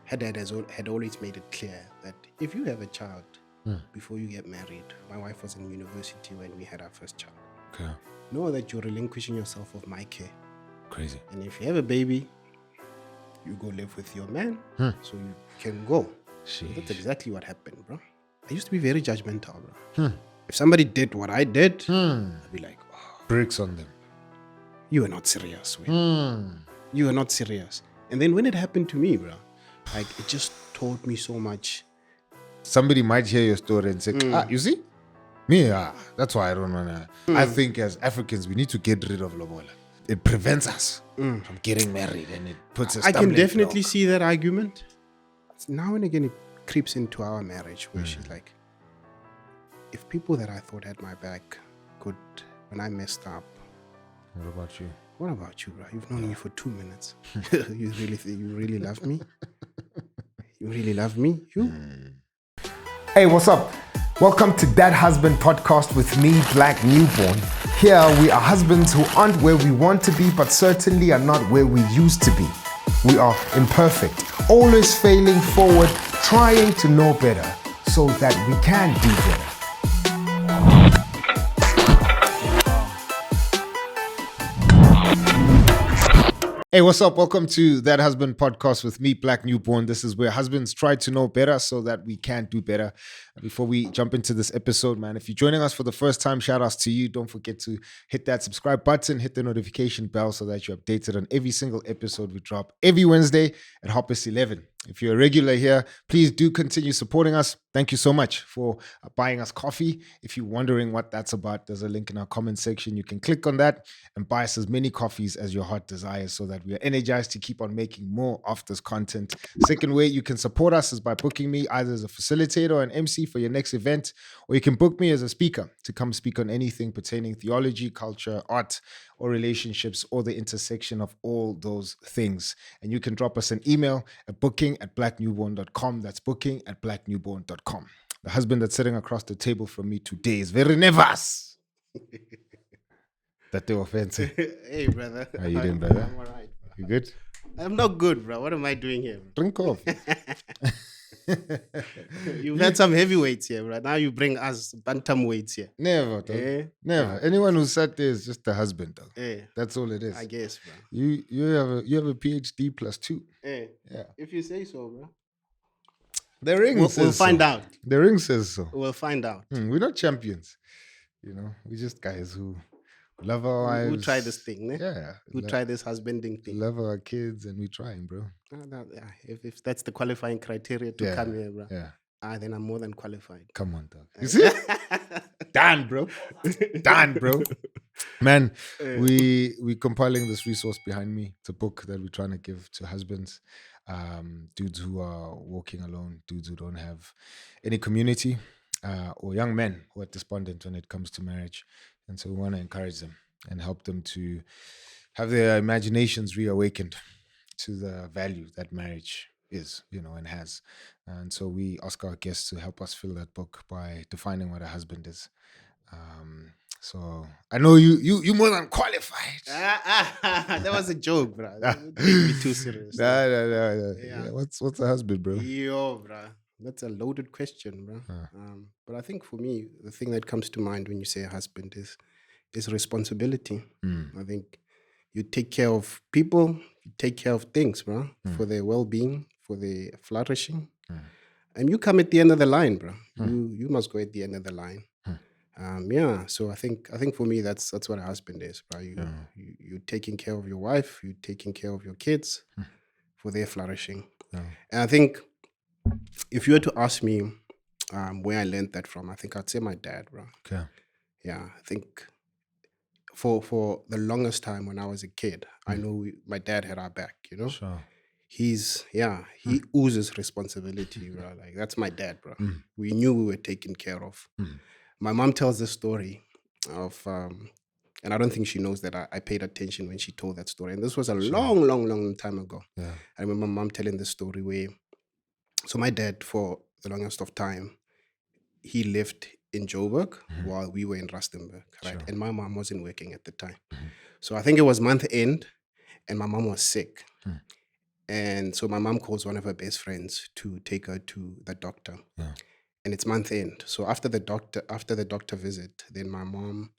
her dad had always made it clear that if you have a child Mm. before you get married, my wife was in university when we had our first child. Okay. Know that you're relinquishing yourself of my care. Crazy. And if you have a baby, you go live with your man, Hmm. so you can go. Sheesh. That's exactly what happened, bro. I used to be very judgmental, bro. Hmm. If somebody did what I did, Hmm. I'd be like, oh, Bricks on them. you are not serious, man. Hmm. You are not serious. And then when it happened to me, bro, like it just taught me so much. Somebody might hear your story and say, you see? Me, that's why I don't wanna. I think as Africans, we need to get rid of lobola. It prevents us from getting married, and it puts us. I can definitely see that argument. Now and again, it creeps into our marriage where she's like, if people that I thought had my back could, when I messed up, What about you? what about you, bro? You've known me for 2 minutes. You really love me? You really love me? You? Hey, what's up? Welcome to That Husband podcast with me, Black Newborn. Here we are husbands who aren't where we want to be, but certainly are not where we used to be. We are imperfect, always failing forward, trying to know better so that we can do better. Hey, what's up? Welcome to That Husband podcast with me, Black Newborn. This is where husbands try to know better so that we can do better. Before we jump into this episode, man, if you're joining us for the first time, shout outs to you. Don't forget to hit that subscribe button, hit the notification bell so that you're updated on every single episode we drop every Wednesday at 11:30. If you're a regular here, please do continue supporting us. Thank you so much for buying us coffee. If you're wondering what that's about, there's a link in our comment section. You can click on that and buy us as many coffees as your heart desires so that we are energized to keep on making more of this content. Second way you can support us is by booking me either as a facilitator or an MC for your next event, or you can book me as a speaker to come speak on anything pertaining theology, culture, art, or relationships, or the intersection of all those things. And you can drop us an email at booking@blacknewborn.com. That's booking@blacknewborn.com. The husband that's sitting across the table from me today is very nervous. That Ofentse. Hey, brother. How you doing, brother? I'm all right, bro. You good? I'm not good, bro. What am I doing here? Drink coffee. You've had some heavyweights here, bro. Now you bring us bantamweights here. Never, dog. Eh? Never. Anyone who sat there is just a husband, dog. Eh, That's all it is. I guess, bro. You have a PhD +2. Eh, Yeah. if you say so, bro. The ring We'll says find so. out. The ring says so. We'll find out. We're not champions. We're just guys who love our wives. We'll try this thing, ne? Yeah. We'll try this husbanding thing. Love our kids and we're trying, bro. If that's the qualifying criteria to come here, bro, Yeah. then I'm more than qualified. Come on, dog. You see? Done, bro. Done, bro. Man, we compiling this resource behind me. It's a book that we're trying to give to husbands, dudes who are walking alone, dudes who don't have any community, or young men who are despondent when it comes to marriage. And so we want to encourage them and help them to have their imaginations reawakened to the value that marriage is, and has. And so we ask our guests to help us fill that book by defining what a husband is. So I know you more than qualified. That was a joke, bro. Don't be too serious. No. Yeah. What's a husband, bro? Yo, bro. That's a loaded question, bro. But I think for me, the thing that comes to mind when you say a husband is responsibility. I think you take care of people, you take care of things, bro, for their well-being, for their flourishing. And you come at the end of the line, bro. You must go at the end of the line. So I think for me that's what a husband is, bro. You're taking care of your wife, you're taking care of your kids for their flourishing. And I think if you were to ask me where I learned that from, I think I'd say my dad, bro. Okay. Yeah, I think for the longest time when I was a kid, I know my dad had our back, Sure. He oozes responsibility, bro. Like, that's my dad, bro. We knew we were taken care of. My mom tells the story of, and I don't think she knows that I paid attention when she told that story. And this was a long time ago. Yeah. I remember mom telling the story where, so my dad, for the longest of time, he lived in Joburg while we were in Rustenburg, right? Sure. And my mom wasn't working at the time. So I think it was month end and my mom was sick. And so my mom calls one of her best friends to take her to the doctor. Yeah. And it's month end. So after the doctor visit, then my mom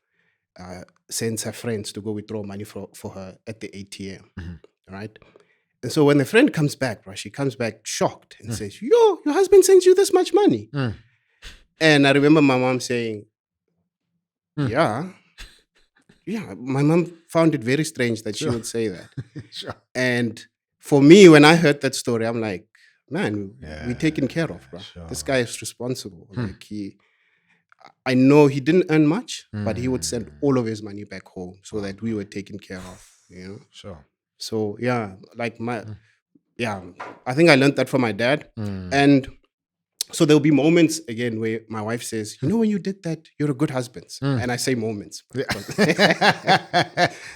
sends her friends to go withdraw money for her at the ATM. Right? And so when the friend comes back, bro, she comes back shocked and says, "Yo, your husband sends you this much money." And I remember my mom saying, yeah. My mom found it very strange that she would say that. Sure. And for me, when I heard that story, I'm like, man, we're taken care of, bro. Sure. This guy is responsible. Like I know he didn't earn much, but he would send all of his money back home so that we were taken care of, you know? Sure. So yeah, like I think I learned that from my dad. And so there'll be moments again where my wife says, "You know, when you did that, you're a good husband." And I say moments.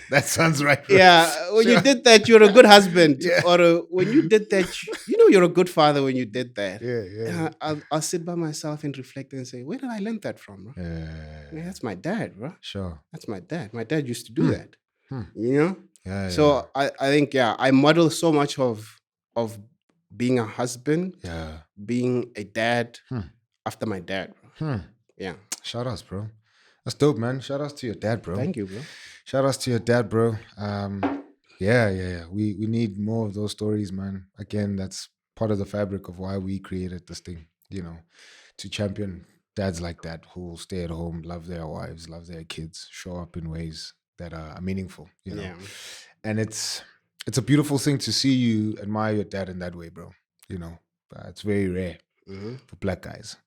That sounds right. Bro. Yeah, when you did that, you're a good husband. Or when you did that, you know, you're a good father when you did that. Yeah. And I'll sit by myself and reflect and say, where did I learn that from, bro? Yeah, that's my dad, bro. Sure. That's my dad. My dad used to do that. You know? Yeah. So I think, I model so much of being a husband, being a dad after my dad, bro. Yeah. Shout outs, bro. That's dope, man. Shout outs to your dad, bro. Thank you, bro. Shout outs to your dad, bro. Yeah. We need more of those stories, man. Again, that's part of the fabric of why we created this thing, you know, to champion dads like that who will stay at home, love their wives, love their kids, show up in ways that are meaningful, you know. Yeah. And it's a beautiful thing to see you admire your dad in that way, bro. You know, it's very rare for black guys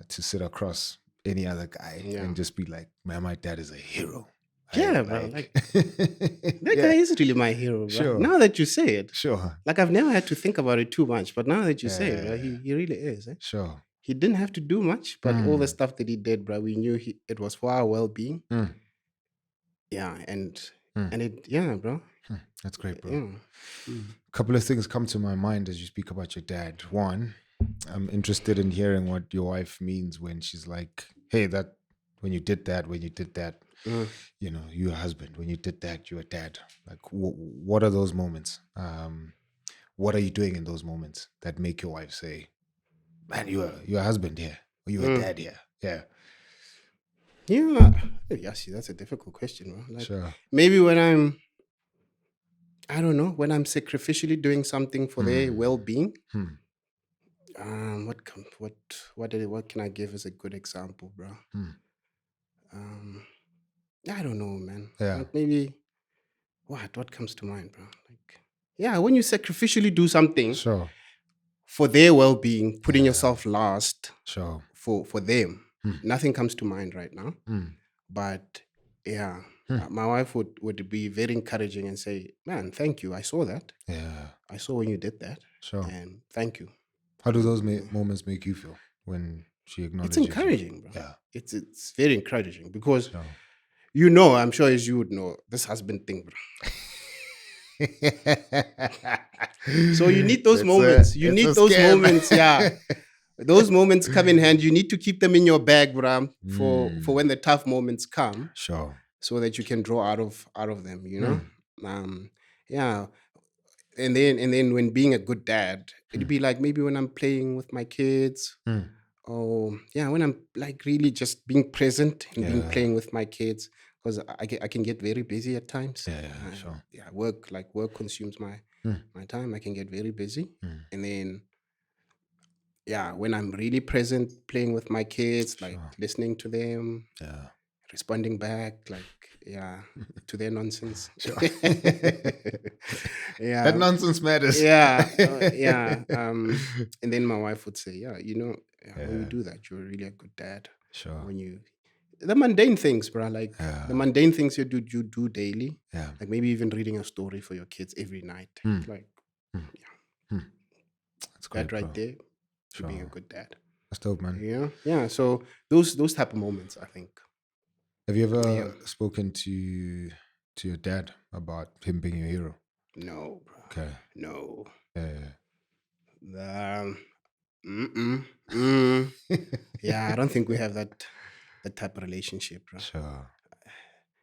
to sit across any other guy and just be like, man, my dad is a hero. Yeah, bro. Like that guy is really my hero, bro. Sure. Now that you say it. Sure. Like I've never had to think about it too much, but now that you say it, bro, he really is. Eh? Sure. He didn't have to do much, but all the stuff that he did, bro, we knew it was for our well-being. Yeah, and it, bro. That's great, bro. Yeah. A couple of things come to my mind as you speak about your dad. One, I'm interested in hearing what your wife means when she's like, hey, that when you did that, you know, you're a husband. When you did that, you're a dad. Like, what are those moments? What are you doing in those moments that make your wife say, man, you're a husband here, or you're a dad here? Yeah. Yeah, see, that's a difficult question, bro. Like, Sure. maybe when I don't know, when I'm sacrificially doing something for their well-being. What can I give as a good example, bro? I don't know, man. Yeah. Like maybe what comes to mind, bro? Like, when you sacrificially do something Sure. for their well-being, putting yourself last Sure. for them. Nothing comes to mind right now. But my wife would be very encouraging and say, man, thank you. I saw that. Yeah. I saw when you did that. Sure. And thank you. How do those moments make you feel when she acknowledges It's encouraging, bro. Yeah. It's very encouraging because, you know, I'm sure as you would know, this husband thing, bro. So you need those moments. You need those moments, Those moments come in hand. You need to keep them in your bag, bro, for when the tough moments come. Sure. So that you can draw out of them, you know? And then when being a good dad, it'd be like maybe when I'm playing with my kids, or when I'm like really just being present and being playing with my kids, because I can get very busy at times. Sure. Work consumes my time. I can get very busy, and then when I'm really present, playing with my kids, like listening to them, responding back, like to their nonsense. Sure. That nonsense matters. And then my wife would say, when you do that, you're really a good dad. Sure. When the mundane things, bro, like the mundane things you do daily, like maybe even reading a story for your kids every night, like That's great, that right bro. there, to being a good dad. That's dope, man. Yeah. So those type of moments, I think. Have you ever spoken to your dad about him being your hero? No, bro. Okay. No. Yeah. I don't think we have that type of relationship, bro. Sure.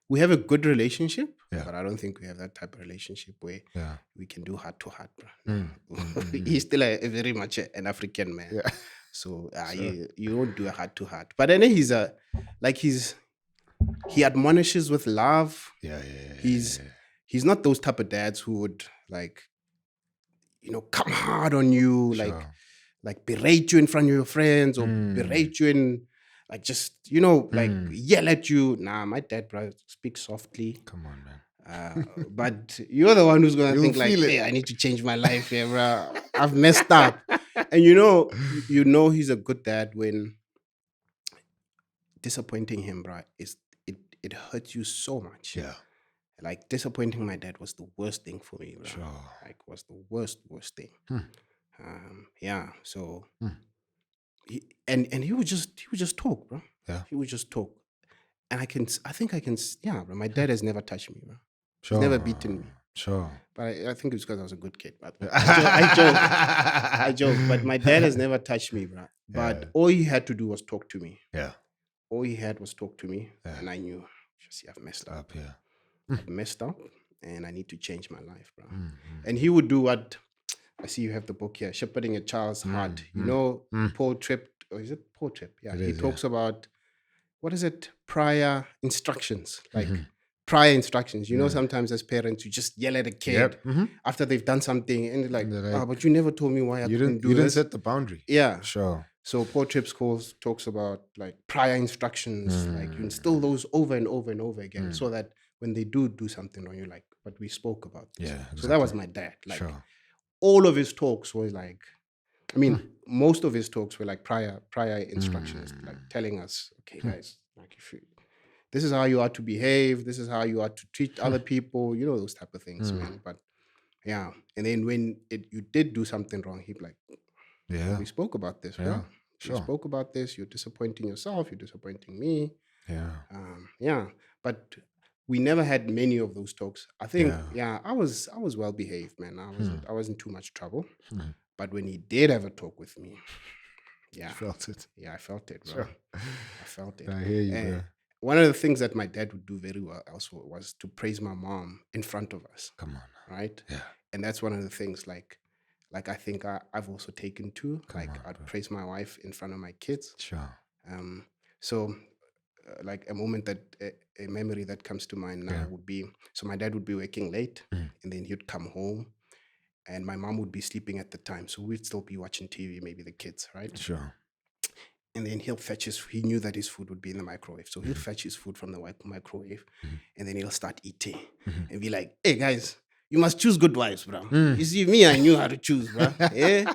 we have a good relationship, Yeah. but I don't think we have that type of relationship where Yeah. we can do heart to heart, bro. Mm. He's still a very much an African man. Yeah. So you won't do a heart to heart. But then he admonishes with love. Yeah. He's not those type of dads who would like, come hard on you, Sure. like berate you in front of your friends or berate you in like just, like yell at you. Nah, my dad, bro, speaks softly. Come on, man. But you're the one who's gonna You'll think like, feel it. hey, I need to change my life here, bro. I've messed up. And you know he's a good dad when disappointing him, bro, it hurts you so much. Yeah. Like disappointing my dad was the worst thing for me, bro. Sure. Like was the worst thing. Yeah. So he would just talk, bro. Yeah. He would just talk. And I think I can, yeah, bro. My dad has never touched me, bro. Sure. He's never beaten me. Sure. But I think it's because I was a good kid. But I joke. But my dad has never touched me, bro. But all he had to do was talk to me. Yeah. All he had was talk to me. And I knew, I've messed up. Yeah. I've messed up and I need to change my life, bro. And he would do what, I see you have the book here, Shepherding a Child's Heart. Paul Tripp, or is it Paul Tripp? Yeah, he talks about, what is it? Prior instructions. Like prior instructions. Sometimes as parents, you just yell at a kid after they've done something and they're like, but you never told me why I couldn't do this. You didn't set the boundary. Yeah. Sure. So Paul Tripp's course talks about like prior instructions, like you instill those over and over and over again so that when they do something wrong, you're like, but we spoke about this. Yeah, exactly. So that was my dad. Like Sure. all of his talks were like, I mean, most of his talks were like prior instructions, like telling us, okay, guys, like this is how you are to behave, this is how you are to treat other people, those type of things, man. But yeah, and then when you did do something wrong, he'd be like, we spoke about this, bro. Sure. We spoke about this. You're disappointing yourself. You're disappointing me. Yeah. But we never had many of those talks. I think, I was well behaved, man. I wasn't too much trouble. But when he did have a talk with me, You felt it. Yeah, I felt it, bro. Sure. I felt it. I hear you, bro. One of the things that my dad would do very well also was to praise my mom in front of us. Come on. Right? Yeah. And that's one of the things like I think I've also taken to. I'd praise my wife in front of my kids. Sure. So like a moment that a memory that comes to mind now would be, so my dad would be working late and then he'd come home and my mom would be sleeping at the time. So we'd still be watching TV, maybe the kids, right? Sure. And then he knew that his food would be in the microwave. So he'll fetch his food from the microwave and then he'll start eating and be like, hey guys, you must choose good wives, bro. You see, me, I knew how to choose, bro. Yeah?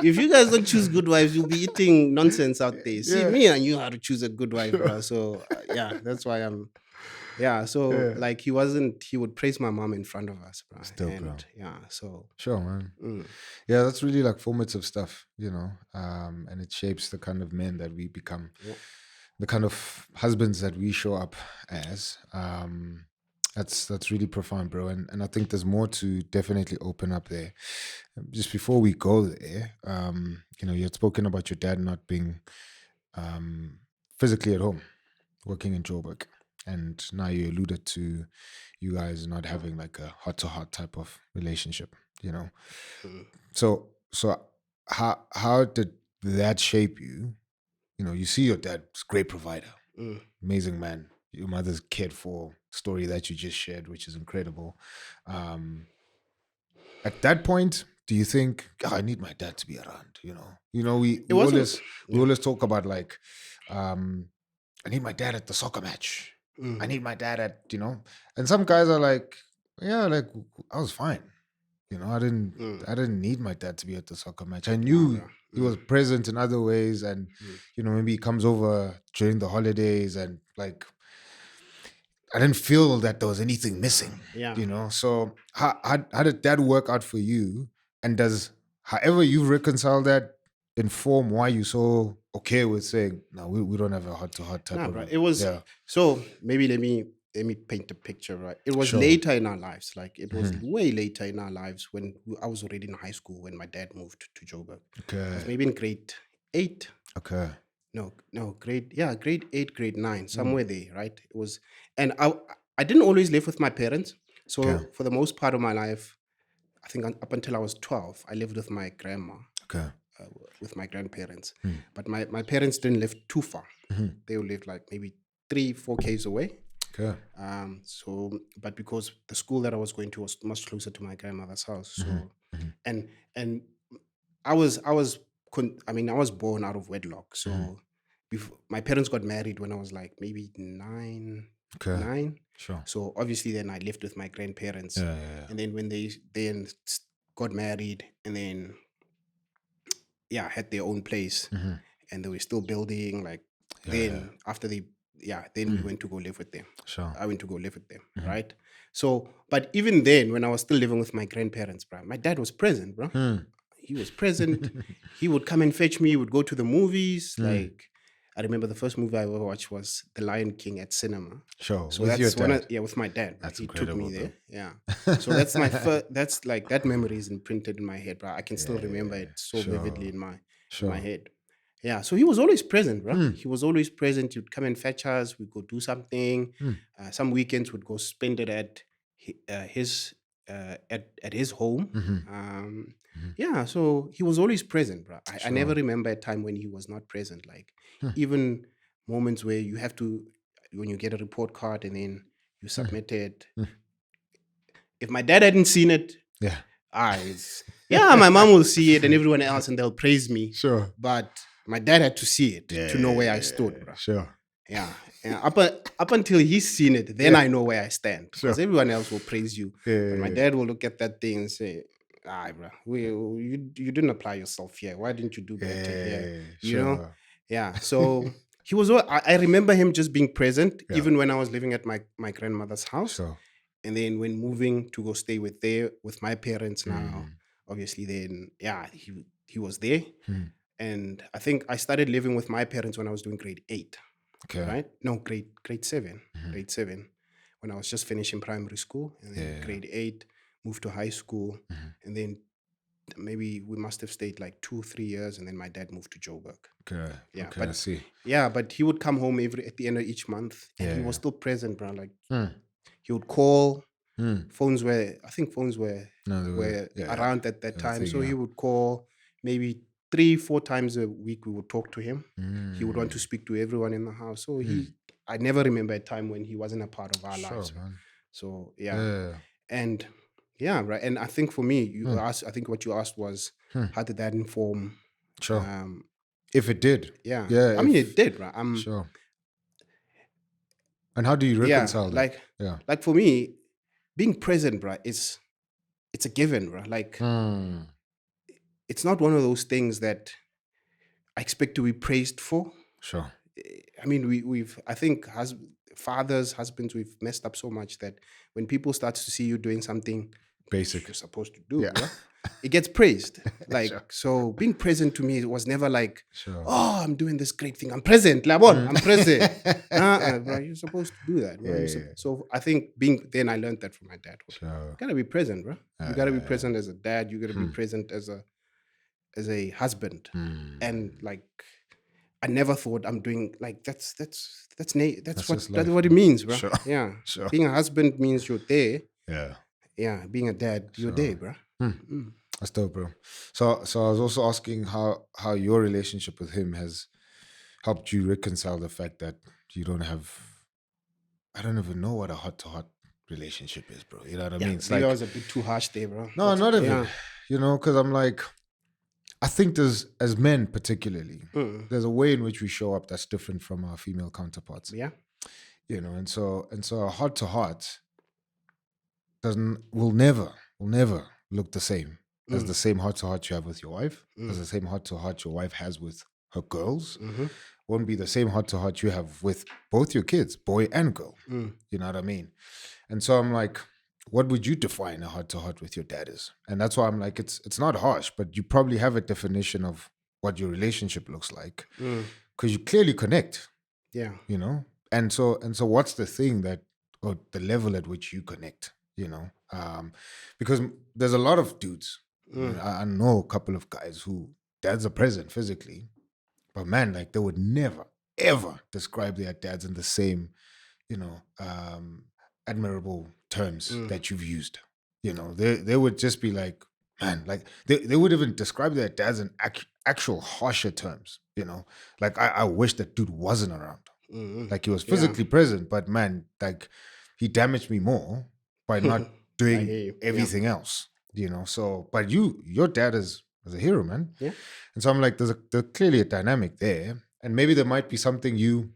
If you guys don't choose good wives, you'll be eating nonsense out there. See, me, I knew how to choose a good wife, bro. So, that's why I'm... Yeah, so, like, he would praise my mom in front of us, bro. Still, bro. Yeah, so... Sure, man. Yeah, that's really, like, formative stuff, and it shapes the kind of men that we become, the kind of husbands that we show up as. That's really profound, bro. And I think there's more to definitely open up there. Just before we go there, you had spoken about your dad not being physically at home, working in Joburg. And now you alluded to you guys not having like a heart-to-heart type of relationship, So how did that shape you? You see your dad's great provider, amazing man. Your mother's cared for, story that you just shared, which is incredible. At that point, do you think, I need my dad to be around? We always talk about like, I need my dad at the soccer match. I need my dad at, and some guys are like, yeah, like I was fine. I didn't need my dad to be at the soccer match. I knew he was present in other ways, and maybe he comes over during the holidays, and like I didn't feel that there was anything missing. So how did that work out for you? And does however you reconcile that inform why you so okay with saying, no, we don't have a heart-to-heart type of... Bro, it was... So maybe let me paint a picture, right? It was later in our lives. Like it was way later in our lives when I was already in high school when my dad moved to Joburg. Okay. It was maybe in grade 8. Okay. No, grade 8, grade 9, somewhere there, right? It was, and I didn't always live with my parents. So Okay. for the most part of my life, I think up until I was 12, I lived with my grandma, Okay. with my grandparents. But my parents didn't live too far. They lived like maybe 3-4 k's away. Okay. But because the school that I was going to was much closer to my grandmother's house, so and I was born out of wedlock. So before, my parents got married when I was like maybe nine. Sure. So obviously then I lived with my grandparents, Yeah. and then when they got married, and then had their own place, and they were still building. Like then after they then we went to go live with them. Sure. I went to go live with them, right? So, but even then, when I was still living with my grandparents, bro, my dad was present, bro. He was present. He would come and fetch me. He would go to the movies. Like, I remember the first movie I ever watched was The Lion King at cinema. Sure. So With that's your when dad. with my dad. That's he took incredible, me there. bro. Yeah. So that's my first. That's like that memory is imprinted in my head, bro. I can still remember it so Sure. vividly in my Sure. head. Yeah. So he was always present, bro. He was always present. He'd come and fetch us. We'd go do something. Some weekends we'd go spend it at his home. Yeah, so he was always present, bro. I never remember a time when he was not present. Like even moments where you have to, when you get a report card and then you submit it. If my dad hadn't seen it, my mom will see it and everyone else, and they'll praise me. Sure. But my dad had to see it to know where I stood, bro. Sure. Yeah. And up until he's seen it, then I know where I stand. Because everyone else will praise you. But my dad will look at that thing and say, bro, you didn't apply yourself here. Why didn't you do better here? You know? Yeah. So he was. I remember him just being present, even when I was living at my grandmother's house. Sure. And then when moving to go stay with my parents now, obviously then, he was there. And I think I started living with my parents when I was doing grade 8. Okay. Right? No, grade 7. Grade 7. When I was just finishing primary school. And then grade 8, moved to high school. And then maybe we must have stayed like 2-3 years. And then my dad moved to Joburg. Okay. Yeah. Okay, But, I see. yeah, but he would come home at the end of each month. And he was still present, bro. Like he would call. Phones were around at that time. So he would call maybe 3-4 times a week. We would talk to him. He would want to speak to everyone in the house. So I never remember a time when he wasn't a part of our lives. Man. So and right. And I think for me, you asked. I think what you asked was how did that inform? Sure. If it did. Yeah. I mean, it did, right? Sure. And how do you reconcile that? Like for me, being present, bro, it's a given, bro. Like it's not one of those things that I expect to be praised for. Sure. I mean, I think fathers, husbands, we've messed up so much that when people start to see you doing something basic you're supposed to do, bro, it gets praised. Like so, being present to me was never like, oh, I'm doing this great thing. I'm present, Labon. I'm present. Bro, you're supposed to do that. Bro. So I think then I learned that from my dad. You gotta be present, bro. You gotta be present as a dad. You gotta be present as a husband. And like, I never thought I'm doing like that's what it means, bro. Sure. Yeah. Sure. Being a husband means you're there. Yeah. Yeah. Being a dad, you're there, bro. That's dope, bro. So I was also asking how your relationship with him has helped you reconcile the fact that you don't have. I don't even know what a heart-to-heart relationship is, bro. You know what I mean? It's like, I was a bit too harsh there, bro. No, not even. You know, because I'm like, I think there's, as men particularly, there's a way in which we show up that's different from our female counterparts. Yeah. You know, and so a heart-to-heart will never look the same as the same heart-to-heart you have with your wife, as the same heart-to-heart your wife has with her girls. Won't be the same heart-to-heart you have with both your kids, boy and girl. You know what I mean? And so I'm like, what would you define a heart-to-heart with your dad is? And that's why I'm like, it's not harsh, but you probably have a definition of what your relationship looks like, because you clearly connect. Yeah. You know? And so what's the thing or the level at which you connect, you know? Because there's a lot of dudes. I know a couple of guys who dads are present physically, but man, like they would never, ever describe their dads in the same, you know, admirable terms that you've used. You know, they would just be like, man, like they would even describe their dads in actual harsher terms. You know, like I wish that dude wasn't around. Like he was physically present, but man, like he damaged me more by not doing everything else. You know, so but your dad is a hero, man. Yeah. And so I'm like, there's clearly a dynamic there, and maybe there might be something you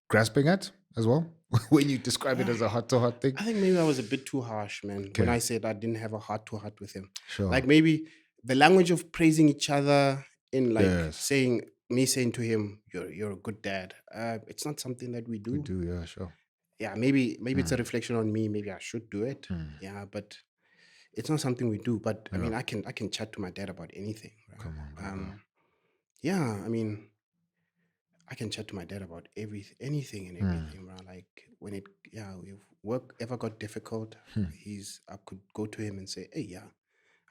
grasping at as well when you describe it as a heart-to-heart thing. I think maybe I was a bit too harsh, man, when I said I didn't have a heart-to-heart with him. Sure. Like maybe the language of praising each other in like saying to him, "You're a good dad." It's not something that we do. We do, yeah, sure. Yeah, maybe it's a reflection on me. Maybe I should do it. Yeah, but it's not something we do. But I mean, I can chat to my dad about anything. Right? Come on, yeah, I mean, I can chat to my dad about anything and everything, right? Like when if work ever got difficult, I could go to him and say, "Hey, yeah,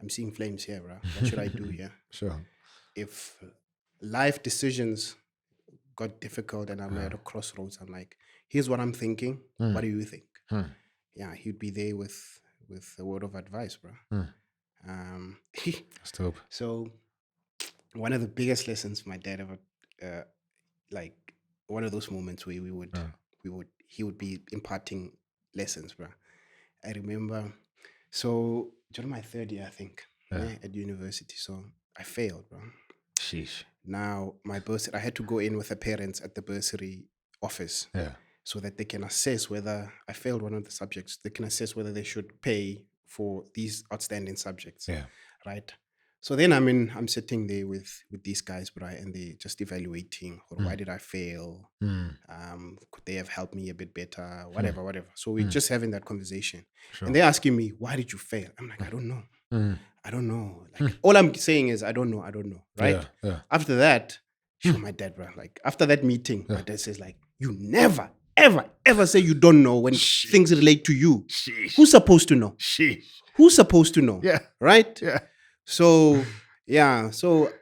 I'm seeing flames here, bro. What should I do here?" Sure. If life decisions got difficult and I'm at a crossroads, I'm like, "Here's what I'm thinking. What do you think?" Yeah, he'd be there with a word of advice, bro. That's dope. So one of the biggest lessons my dad ever, like one of those moments where he would be imparting lessons, bro. I remember, so during my third year, I think, at university, so I failed, bro. Sheesh. Now my bursary, I had to go in with the parents at the bursary office, so that they can assess whether I failed one of the subjects. They can assess whether they should pay for these outstanding subjects. Yeah. Right. So then I'm sitting there with these guys, right, and they just evaluating, why did I fail? Could they have helped me a bit better? Whatever. So we're just having that conversation. Sure. And they're asking me, why did you fail? I'm like, I don't know. I don't know. Like all I'm saying is I don't know. Right? Yeah. After that, show my dad, bro. Like after that meeting, my dad says, like, you never, ever say you don't know when things relate to you. Sheesh. Who's supposed to know? Sheesh. Who's supposed to know? Yeah. Right? Yeah. So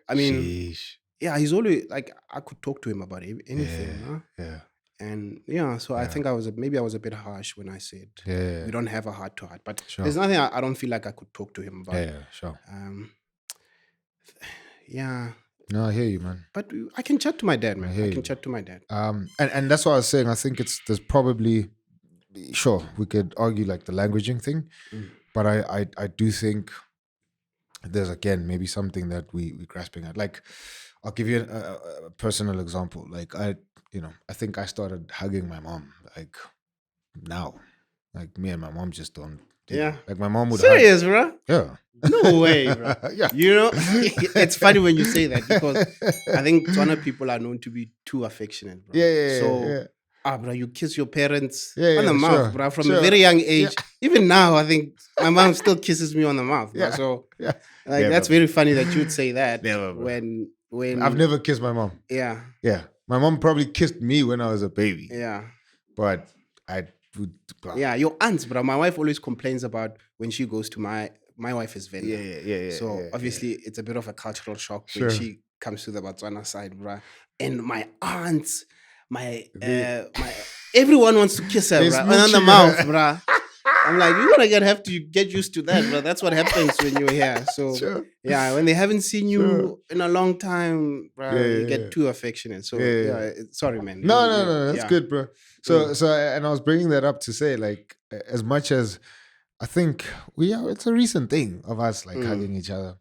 I mean, Sheesh. yeah, he's always like, I could talk to him about anything, huh? Yeah. And so I think I was a bit harsh when I said we don't have a heart to heart, but there's nothing I don't feel like I could talk to him about. Yeah, sure. No, I hear you, man. But I can chat to my dad, man. I can chat to my dad. And that's what I was saying. I think there's probably, sure, we could argue like the languaging thing, but I do think there's again maybe something that we're grasping at. Like, I'll give you a personal example. Like I think I started hugging my mom like now. Like me and my mom just don't. Like my mom would. Serious, bro? Yeah. No way, bro. Yeah. You know, it's funny when you say that because I think Tswana people are known to be too affectionate, bro. Yeah. Bro, you kiss your parents Yeah, on the mouth, bro, from a very young age. Even now, I think my mom still kisses me on the mouth, bro. So, that's very funny that you'd say that when I've never kissed my mom. Yeah. My mom probably kissed me when I was a baby. Yeah. But I would. Yeah, your aunts, bro. My wife always complains about when she goes to my wife is Venda. Yeah. So obviously it's a bit of a cultural shock when she comes to the Botswana side, bro. And my aunts, my everyone wants to kiss her, bro, on the mouth, bro. I'm like, you're gonna have to get used to that, bro. That's what happens when you're here. So when they haven't seen you in a long time, bro, you get too affectionate. So sorry, man. No, that's good, bro. So and I was bringing that up to say, like, as much as I think it's a recent thing of us like hugging each other,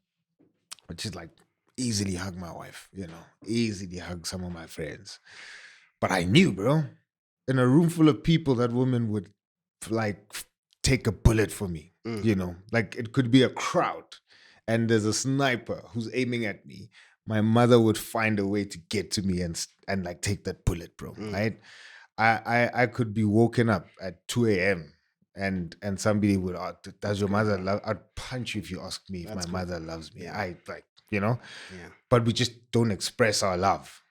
which is like easily hug my wife, easily hug some of my friends. But I knew, bro, in a room full of people, that woman would like take a bullet for me, like it could be a crowd and there's a sniper who's aiming at me. My mother would find a way to get to me and like take that bullet, bro, right? I could be woken up at 2 a.m. and somebody would ask, does your mother love? I'd punch you if you ask me if my mother loves me. I like, but we just don't express our love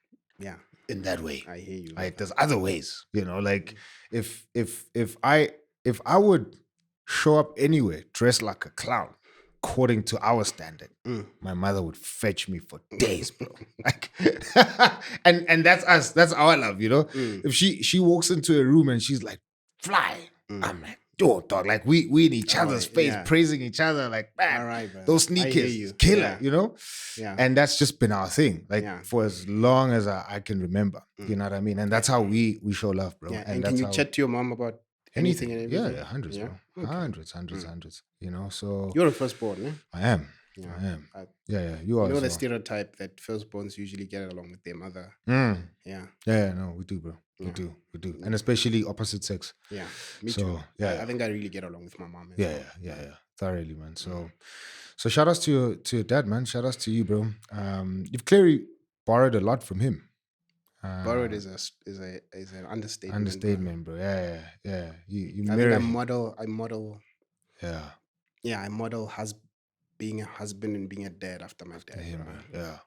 in that way. I hear you. Right? There's other ways, like if I would show up anywhere dressed like a clown, according to our standard, my mother would fetch me for days, bro. Like, and that's us. That's our love, If she walks into a room and she's like, fly. I'm like, yo, dog, like we in each other's face, yeah. praising each other, like, man, All right, brother. those I hear sneakers, you. killer, Yeah. you know? Yeah. And that's just been our thing, like Yeah. for as long as I can remember. You know what I mean? And that's how we show love, bro. Yeah. And And that's can you how chat to your mom about anything and everything? Yeah, hundreds, bro. Okay. Hundreds, you know. So You're a firstborn, eh? I am. Yeah. I am. I- Yeah, you are. You know as the well. stereotype that firstborns usually get along with their mother. Mm. Yeah. Yeah, no, we do, bro. We Yeah. do. And especially opposite sex. Yeah. Me So, too. yeah. I think I really get along with my mom. As Yeah, well. yeah. Thoroughly, man. So shout outs to your dad, man. Shout outs to you, bro. You've clearly borrowed a lot from him. Borrowed is an understatement. Understatement, bro. Yeah. You I mirror. think I model. Yeah. Yeah, I model being a husband and being a dad after my dad. Him, bro. bro. Yeah.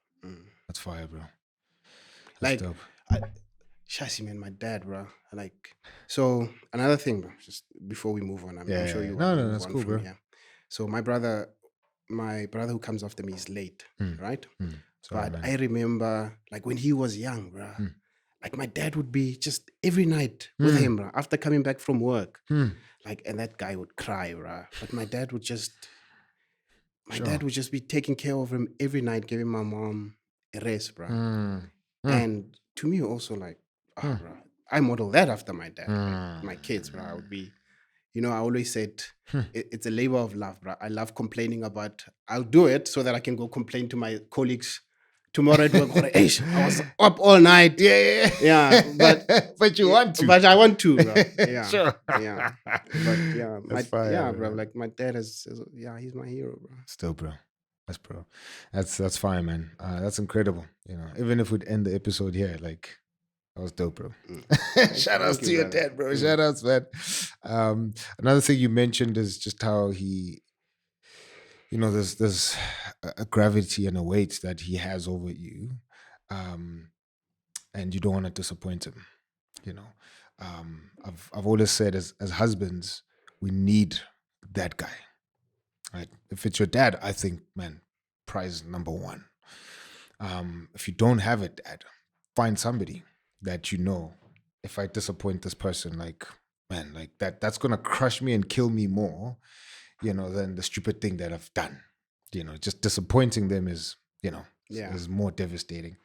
That's fire, bro. That's Like, dope. Shashi, man, my dad, bro. Like, so another thing, bro. Just before we move on, I'm sure you. No, move that's on cool, from bro. here. So my brother who comes after me is late, right? Sorry, But man. I remember, like, when he was young, bro. Like my dad would be just every night with him, bro. After coming back from work, like, and that guy would cry, bro. But my dad would just be taking care of him every night, giving my mom a rest, bro. And to me also, like, bro, I model that after my dad. Like, my kids, bro. I would be, I always said it's a labor of love, bro. I love complaining about, I'll do it so that I can go complain to my colleagues tomorrow at work. I was up all night. Yeah. But you want to. But I want to, bro. Yeah. Sure. Yeah. But yeah, That's fire, bro. man. Like my dad he's my hero, bro. Still, bro. That's fine, man. That's incredible. You know, even if we'd end the episode here, like, that was dope, bro. Shout outs to your dad, bro. Shout outs, man. Another thing you mentioned is just how he, there's a gravity and a weight that he has over you, and you don't want to disappoint him. You know, I've always said as husbands, we need that guy. Right? If it's your dad, I think, man, prize number one. If you don't have it, dad, find somebody that if I disappoint this person, like, man, like that's gonna crush me and kill me more, than the stupid thing that I've done. Just disappointing them is more devastating.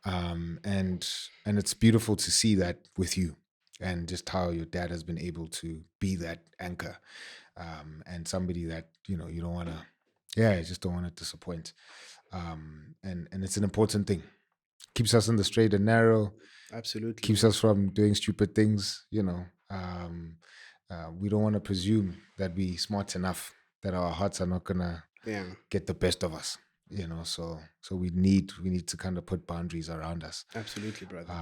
And it's beautiful to see that with you, and just how your dad has been able to be that anchor, and somebody that you don't want to, just don't want to disappoint. And it's an important thing. Keeps us in the straight and narrow. Absolutely. Keeps us from doing stupid things. We don't want to presume that we're smart enough, that our hearts are not gonna get the best of us. So we need to kind of put boundaries around us. Absolutely, brother.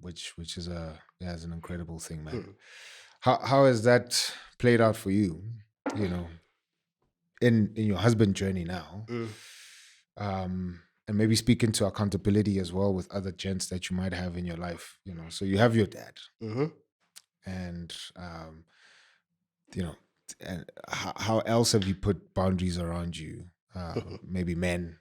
Which is is an incredible thing, man. How has that played out for you? In your husband journey now, and maybe speak into accountability as well with other gents that you might have in your life. So you have your dad, and and how else have you put boundaries around you? Maybe men,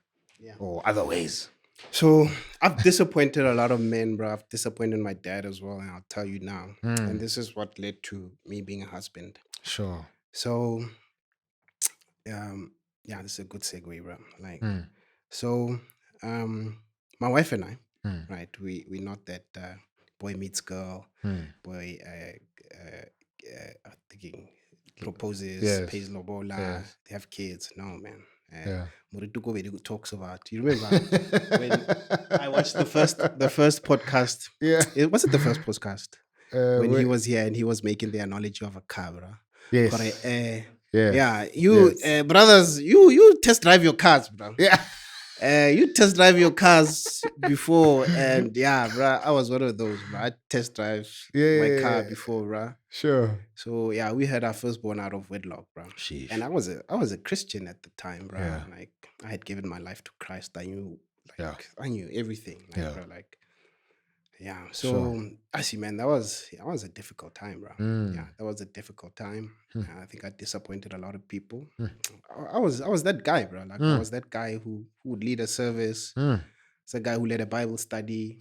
or other ways. So I've disappointed a lot of men, bro. I've disappointed my dad as well, and I'll tell you now. And this is what led to me being a husband. Sure. So, this is a good segue, bro. Like, so, my wife and I, right? We're not that boy meets girl, boy thinking proposes, pays lobola, they have kids. No, man. Morituko Vedi talks about. You remember when I watched the first podcast? Was it the first podcast? When he was here and he was making the analogy of a car, bro. Yes. Brothers, you test drive your cars, bro. You test drive your cars before, and bro, I was one of those, bro. I test drive my car before, bro. Sure. So we had our firstborn out of wedlock, bro. Sheesh. And I was a Christian at the time, bro. Like, I had given my life to Christ. I knew, I knew everything, bro. Like, So I see, man, that was a difficult time, bro. That was a difficult time. I think I disappointed a lot of people. I was that guy, bro. Like, I was that guy who would lead a service. It's a guy who led a Bible study.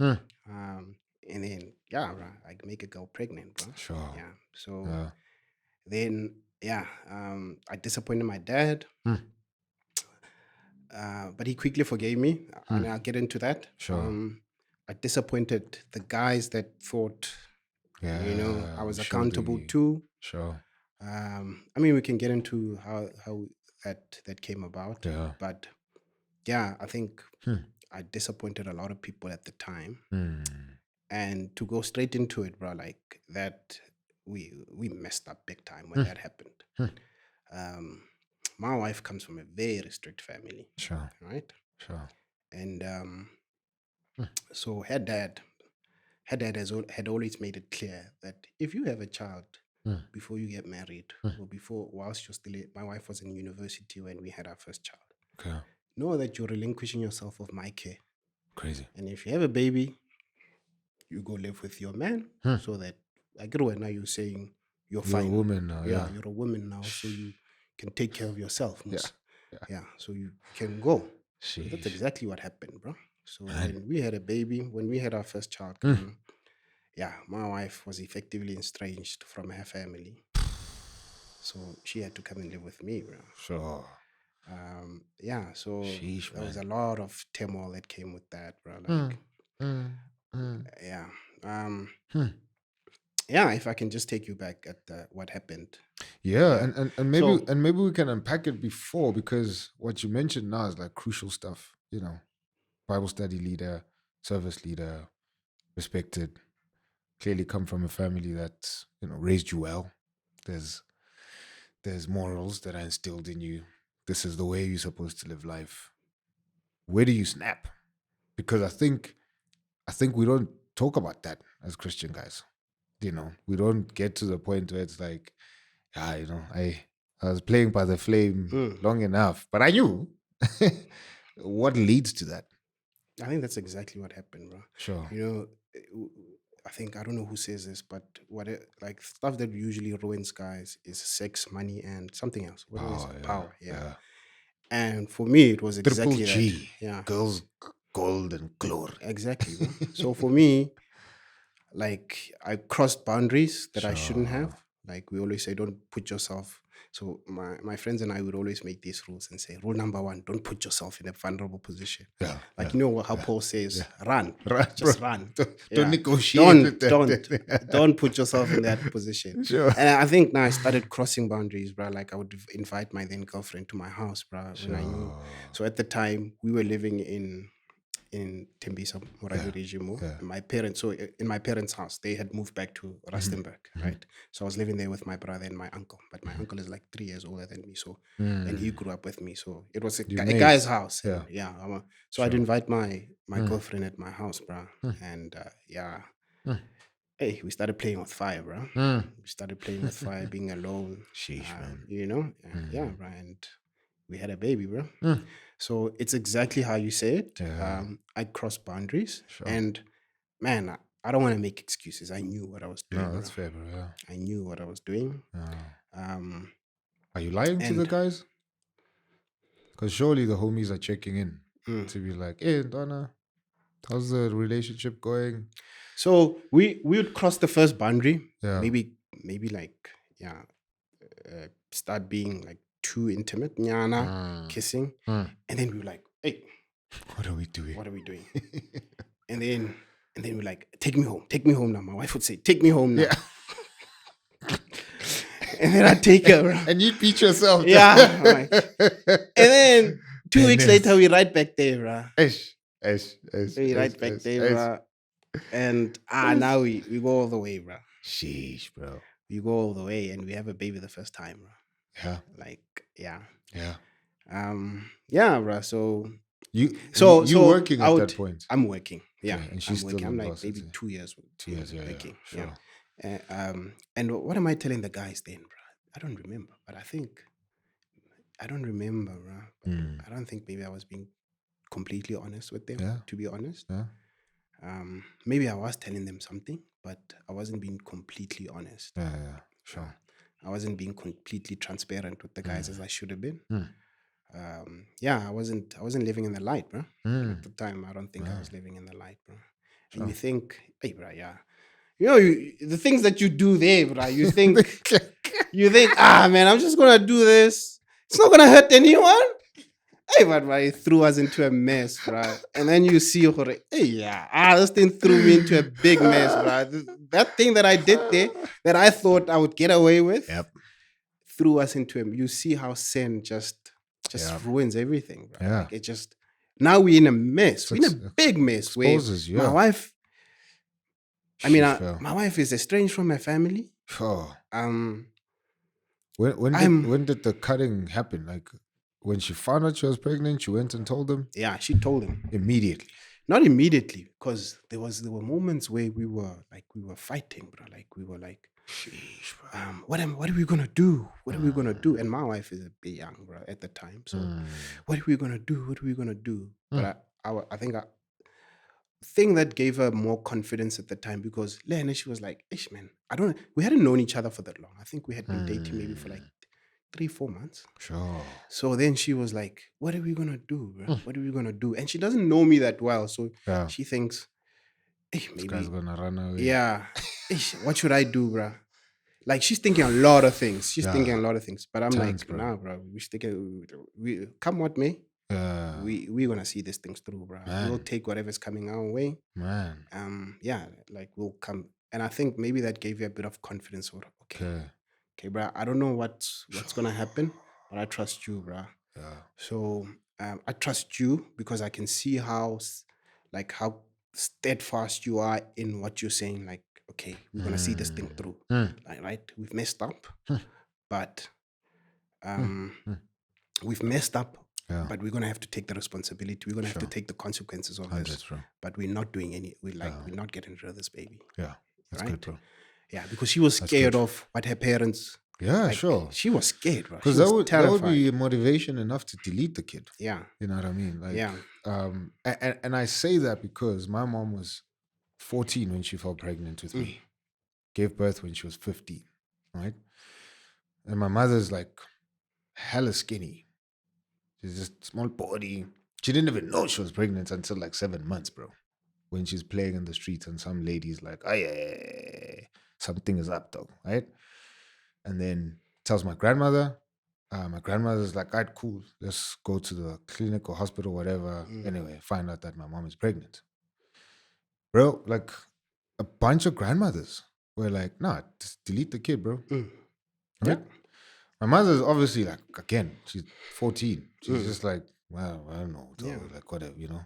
And then, yeah, bro, I make a girl pregnant, bro. Sure. Yeah. So Yeah. then, yeah, I disappointed my dad, but he quickly forgave me, and I'll get into that. Sure. I disappointed the guys that thought, Yeah. I was I'm sure accountable they. too. Sure. I mean, we can get into how that came about, Yeah. but yeah, I think I disappointed a lot of people at the time. And to go straight into it, bro, like that, we messed up big time when that happened. Um, my wife comes from a very strict family, Sure. right? Sure. And so her dad had always made it clear that if you have a child before you get married, or before, whilst you're still, my wife was in university when we had our first child, Okay. know that you're relinquishing yourself of my care. Crazy. And if you have a baby, you go live with your man, so that, like, now you're saying you're You're a fine. woman now. Yeah. You're a woman now, so you can take care of yourself. Yeah. Yeah, so you can go. So that's Sheesh. exactly what happened, bro. So Man. when we had a baby, when we had our first child come, yeah, my wife was effectively estranged from her family. So she had to come and live with me, bro. Sure. Yeah, so Sheesh, there was a man. lot of turmoil that came with that, bro. Like, yeah. Yeah, if I can just take you back at what happened. Yeah, Yeah. and maybe So- and maybe we can unpack it before, because what you mentioned now is like crucial stuff. Bible study leader, service leader, respected, clearly come from a family that raised you well. There's morals that are instilled in you. This is the way you're supposed to live life. Where do you snap? Because I think we don't talk about that as Christian guys. We don't get to the point where it's like, I was playing by the flame long enough, but I knew what leads to that. I think that's exactly what happened, bro. Sure. I think, I don't know who says this, but like stuff that usually ruins guys is sex, money, and something else. What is it? Power, yeah. And for me, it was Triple exactly G. that. Yeah, Girls, gold, and glory. exactly, bro. So for me, like, I crossed boundaries that I shouldn't have. Like, we always say, don't put yourself. So my friends and I would always make these rules and say, rule number 1, don't put yourself in a vulnerable position. Yeah. Like, how Paul says, run. Run, Just bro. run. Don't negotiate with Don't put yourself in that position. Sure. And I think now I started crossing boundaries, bro. Like, I would invite my then girlfriend to my house, bro, when I knew. So at the time, we were living in Tembisa, Moerane regime. And my parents, so in my parents' house, they had moved back to Rustenburg, right? So I was living there with my brother and my uncle. But my uncle is like 3 years older than me, so and he grew up with me. So it was a guy's house. And so I'd invite my girlfriend at my house, bro. And hey, we started playing with fire, bro. We started playing with fire, being alone. Sheesh, man. Yeah, bro. And we had a baby, bro. So it's exactly how you say it. Yeah. I crossed boundaries. Sure. And man, I don't want to make excuses. I knew what I was doing. No, that's bro. fair, bro. Yeah. I knew what I was doing. Are you lying to the guys? Because surely the homies are checking in to be like, hey, Donna, how's the relationship going? So we would cross the first boundary. Yeah. Maybe like, start being like too intimate, nyana, kissing. And then we were like, hey, what are we doing? What are we doing? and then we're like, take me home now. My wife would say, take me home now. Yeah. And then I'd take her. And you beat yourself. Yeah. Right. And then 2 weeks later, we right back there, bro. We right back there, bro. And now we go all the way, bro. Sheesh, bro. We go all the way and we have a baby the first time, bro. Yeah. Like, yeah. Yeah. Yeah, bro. So you working at that point? I'm working. Yeah. And she's I'm working. still I'm in like maybe varsity. 2 years. 2 years, yeah. Working. Sure. Yeah. And what am I telling the guys then, bro? I don't remember, but I don't remember, bro. I don't think maybe I was being completely honest with them, to be honest. Yeah. Maybe I was telling them something, but I wasn't being completely honest. Yeah. Sure. I wasn't being completely transparent with the guys as I should have been. I wasn't living in the light, bro. At the time, I don't think I was living in the light, bro. Sure. And you think, hey, bro, the things that you do there, bro. You think, man, I'm just gonna do this. It's not gonna hurt anyone. Hey, but it threw us into a mess, bro. And then you see, this thing threw me into a big mess, bro. That thing that I did there, that I thought I would get away with, threw us into a. You see how sin just ruins everything, bro. Yeah. Like it just. Now we're in a mess. We're in a big mess. Where my wife. My wife is estranged from my family. Oh. When did the cutting happen? Like when she found out she was pregnant, she went and told him? Yeah, she told him. Immediately. Not immediately, because there were moments where we were fighting, bro. Like we were like, sheesh, bro. What are we gonna do? What are we gonna do? And my wife is a bit young, bro, at the time. So what are we gonna do? What are we gonna do? But I think thing that gave her more confidence at the time, because Lena, she was like, ish, man, we hadn't known each other for that long. I think we had been dating maybe for like 3-4 months. Sure. So then she was like, what are we gonna do, bro? What are we gonna do? And she doesn't know me that well. So she thinks, maybe this guy's gonna run away. Yeah. What should I do, bro? Like she's thinking a lot of things. But I'm like, nah, bro. We come what may. We're gonna see these things through, bro. We'll take whatever's coming our way. Man. Like we'll come. And I think maybe that gave you a bit of confidence. Or okay, bro. I don't know what's gonna happen, but I trust you, bro. Yeah. So I trust you because I can see how steadfast you are in what you're saying. Like, okay, we're gonna see this thing through. Like, right? We've messed up, but we've messed up. Yeah. But we're gonna have to take the responsibility. We're gonna have to take the consequences of this. Bro. But we're not doing any. We're not getting rid of this baby. Yeah, that's right? good, bro. Yeah, because she was scared of what her parents. Yeah, sure. She was scared, bro. Because that would be motivation enough to delete the kid. Yeah, you know what I mean. Like, yeah. And I say that because my mom was 14 when she fell pregnant with me. Gave birth when she was 15, right? And my mother's like hella skinny. She's just small body. She didn't even know she was pregnant until like 7 months, bro. When she's playing in the streets and some lady's like, oh yeah, something is up, dog, right? And then tells my grandmother. My grandmother's like, all right, cool. Let's go to the clinic or hospital, whatever. Anyway, find out that my mom is pregnant. Bro, like a bunch of grandmothers were like, nah, just delete the kid, bro. Right? Yeah. My mother's obviously like, again, she's 14. She's just like, well, I don't know. Like, whatever, you know.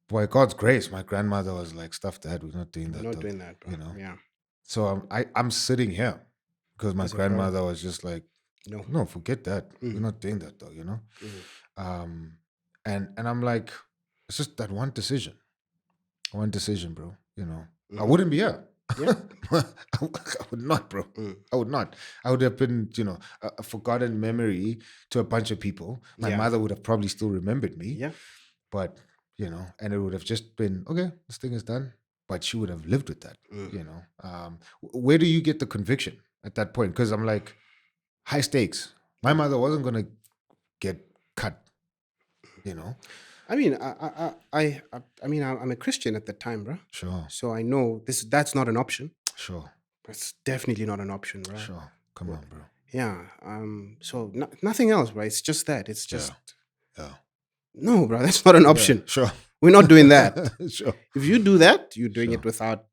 By God's grace, my grandmother was like, stuff that, we're not doing that. We're not doing that, bro. You know? Yeah. So I'm sitting here because my grandmother was just like, no, forget that. We're not doing that, though, you know. And I'm like, it's just that one decision, bro. You know, I wouldn't be here. Yeah. I would not, bro. I would not. I would have been, you know, a forgotten memory to a bunch of people. My mother would have probably still remembered me. Yeah. But, you know, and it would have just been, okay, this thing is done. But she would have lived with that, you know. Where do you get the conviction at that point? Because I'm like, high stakes. My mother wasn't going to get cut, you know. I mean, I'm a Christian at the time, bro. Sure. So I know that's not an option. Sure. It's definitely not an option, bro. Sure. Come on, bro. Yeah. So nothing else, bro. It's just that. It's just. Yeah. No, bro. That's not an option. Sure. We're not doing that. Sure. If you do that, you're doing it without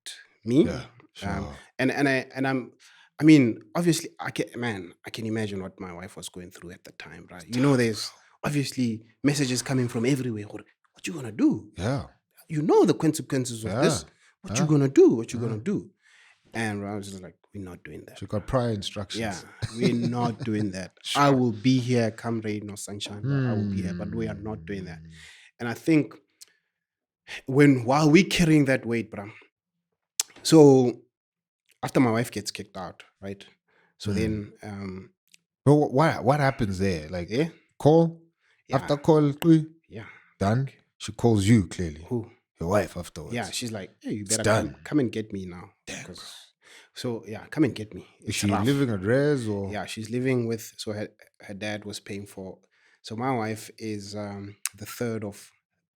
me. Yeah. Sure. I mean, obviously, I can imagine what my wife was going through at the time, right? You know, there's obviously messages coming from everywhere. What you gonna do? Yeah. You know the consequences of this. What you gonna do? What you gonna do? And I was just like, we're not doing that. She got prior instructions. Yeah, we're not doing that. Sure. I will be here come rain or sunshine. I will be here, but we are not doing that. And I think while we're carrying that weight, bro. So after my wife gets kicked out, right? So then But what happens there? Like call? Yeah. After call, done. She calls you clearly. Who? Your wife afterwards. Yeah, she's like, hey, you better come and get me now. So come and get me. Is she living at res or? Yeah, she's living with. So her dad was paying for. So my wife is the third of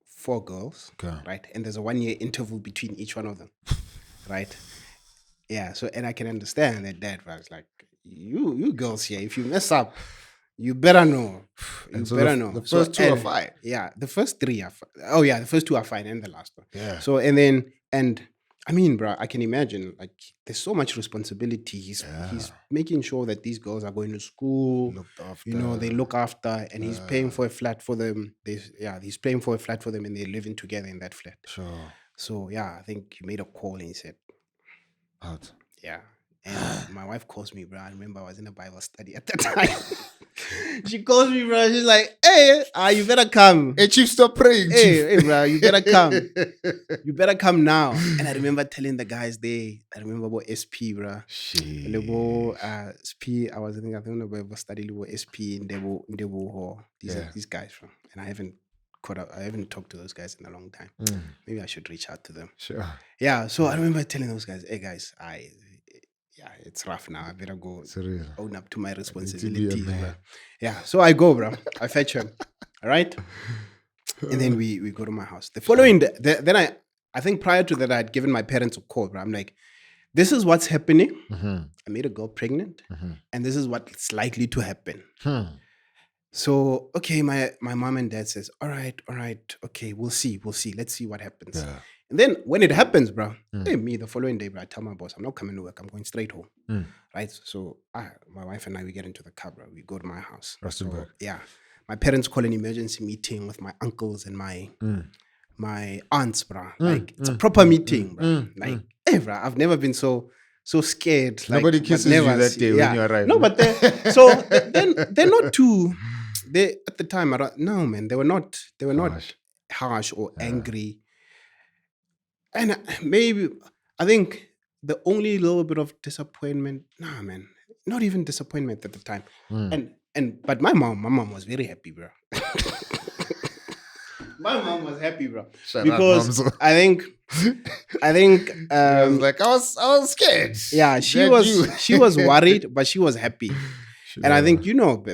4 girls, right? And there's a 1-year interval between each one of them, right? Yeah. So, and I can understand that dad was like, you girls here, if you mess up, you better know. You And so better the, know. the So, first two are and fine. yeah, the first three are fine. Oh yeah, the first two are fine, and the last one. Yeah. So and then and I mean, bro, I can imagine like there's so much responsibility. He's making sure that these girls are going to school. Looked after. You know, they look after, and he's paying for a flat for them. He's paying for a flat for them, and they're living together in that flat. Sure. So yeah, I think he made a call and he said, Out. yeah. And my wife calls me, bro. I remember I was in a Bible study at the time. She calls me, bro. She's like, hey, you better come. Hey, Chief, stop praying, Chief. Hey, bro, you better come. You better come now. And I remember telling the guys I remember about SP, bro. Shit. Lebo, SP, I don't know Bible study about SP in Debo. These guys, bro. And I haven't talked to those guys in a long time. Maybe I should reach out to them. Sure. Yeah, so I remember telling those guys, hey guys, it's rough now. I better go Surreal. own up to my To be a responsibilities, man. bro. Yeah, so I go, bro. I fetch him. All right? And then we go to my house. The following day, then I think prior to that, I had given my parents a call, bro. I'm like, this is what's happening. I made a girl pregnant, and this is what's likely to happen. So, okay, my mom and dad says, all right, okay, we'll see. Let's see what happens. Yeah. And then when it happens, bro, the following day, bro, I tell my boss, I'm not coming to work. I'm going straight home. Right? So my wife and I, we get into the car, bro. We go to my house. Rustenburg. So, yeah. My parents call an emergency meeting with my uncles and my aunts, bro. Like, it's a proper meeting, bro. Like, hey, bro, I've never been so scared. Like, Nobody kisses you that day when you arrive. No, but they're not too. They at the time, no, man, they were not harsh or angry. And maybe I think the only little bit of disappointment, nah, man, not even disappointment at the time. But my mom was very happy, bro. My mom was happy, bro, because I think I was like, I was scared. yeah, she was worried, but she was happy. And I think,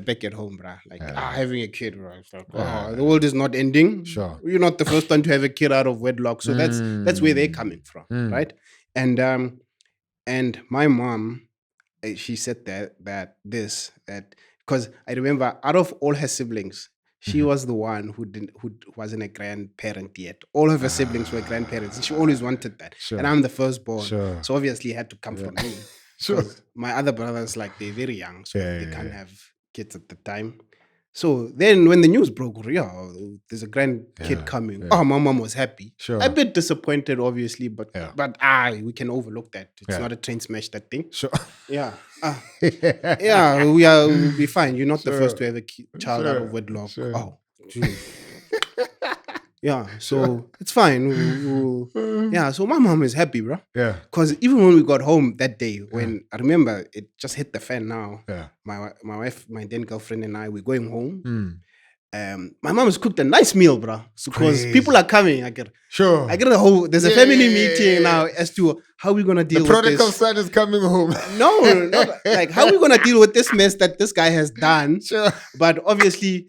back at home, bro, like having a kid, bro, it's like, the world is not ending. Sure. You're not the first one to have a kid out of wedlock. So that's where they're coming from, right? And my mom, she said that because I remember out of all her siblings, she was the one who wasn't a grandparent yet. All of her siblings were grandparents, and she always wanted that. Sure. And I'm the firstborn, Sure. so obviously it had to come from me. Sure. My other brothers, like, they're very young, so they can't have kids at the time. So then when the news broke, there's a grandkid coming. Yeah. Oh, my mom was happy. Sure. A bit disappointed, obviously, but we can overlook that. It's not a train smash, that thing. Sure. Yeah. We'll be fine. You're not the first to have a child out of wedlock. Sure. Oh, geez. Yeah, so it's fine. Yeah, so my mom is happy, bro. Yeah. Because even when we got home that day, when I remember it just hit the fan now. Yeah. My wife, my then girlfriend, and I, we're going home. My mom has cooked a nice meal, bro. Because people are coming. I get there's a family meeting now as to how we're gonna deal with this. The prodigal son is coming home. No, not like how we're gonna deal with this mess that this guy has done. Sure. But obviously,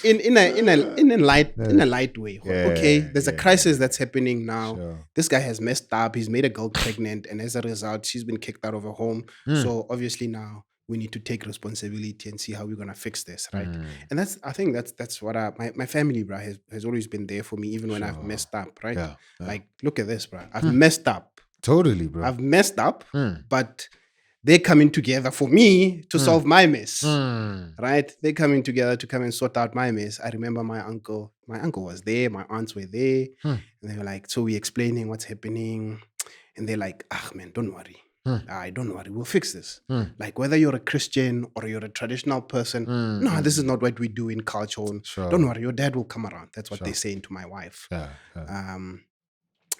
in a light way. Okay, there's a crisis that's happening now. Sure. This guy has messed up. He's made a girl pregnant, and as a result, she's been kicked out of her home. So obviously now we need to take responsibility and see how we're gonna fix this, right? And I think that's what my family, bro, has always been there for me, even when I've messed up, right? Yeah. Like, look at this, bro. I've messed up. Totally, bro. I've messed up, but they're coming together for me to solve my mess, right? They're coming together to come and sort out my mess. I remember my uncle was there, my aunts were there, and they were like, so we're explaining what's happening, and they're like, man, don't worry. Don't worry, we'll fix this. Like, whether you're a Christian or you're a traditional person, no, this is not what we do in culture. Sure. Don't worry, your dad will come around. That's what they're saying to my wife.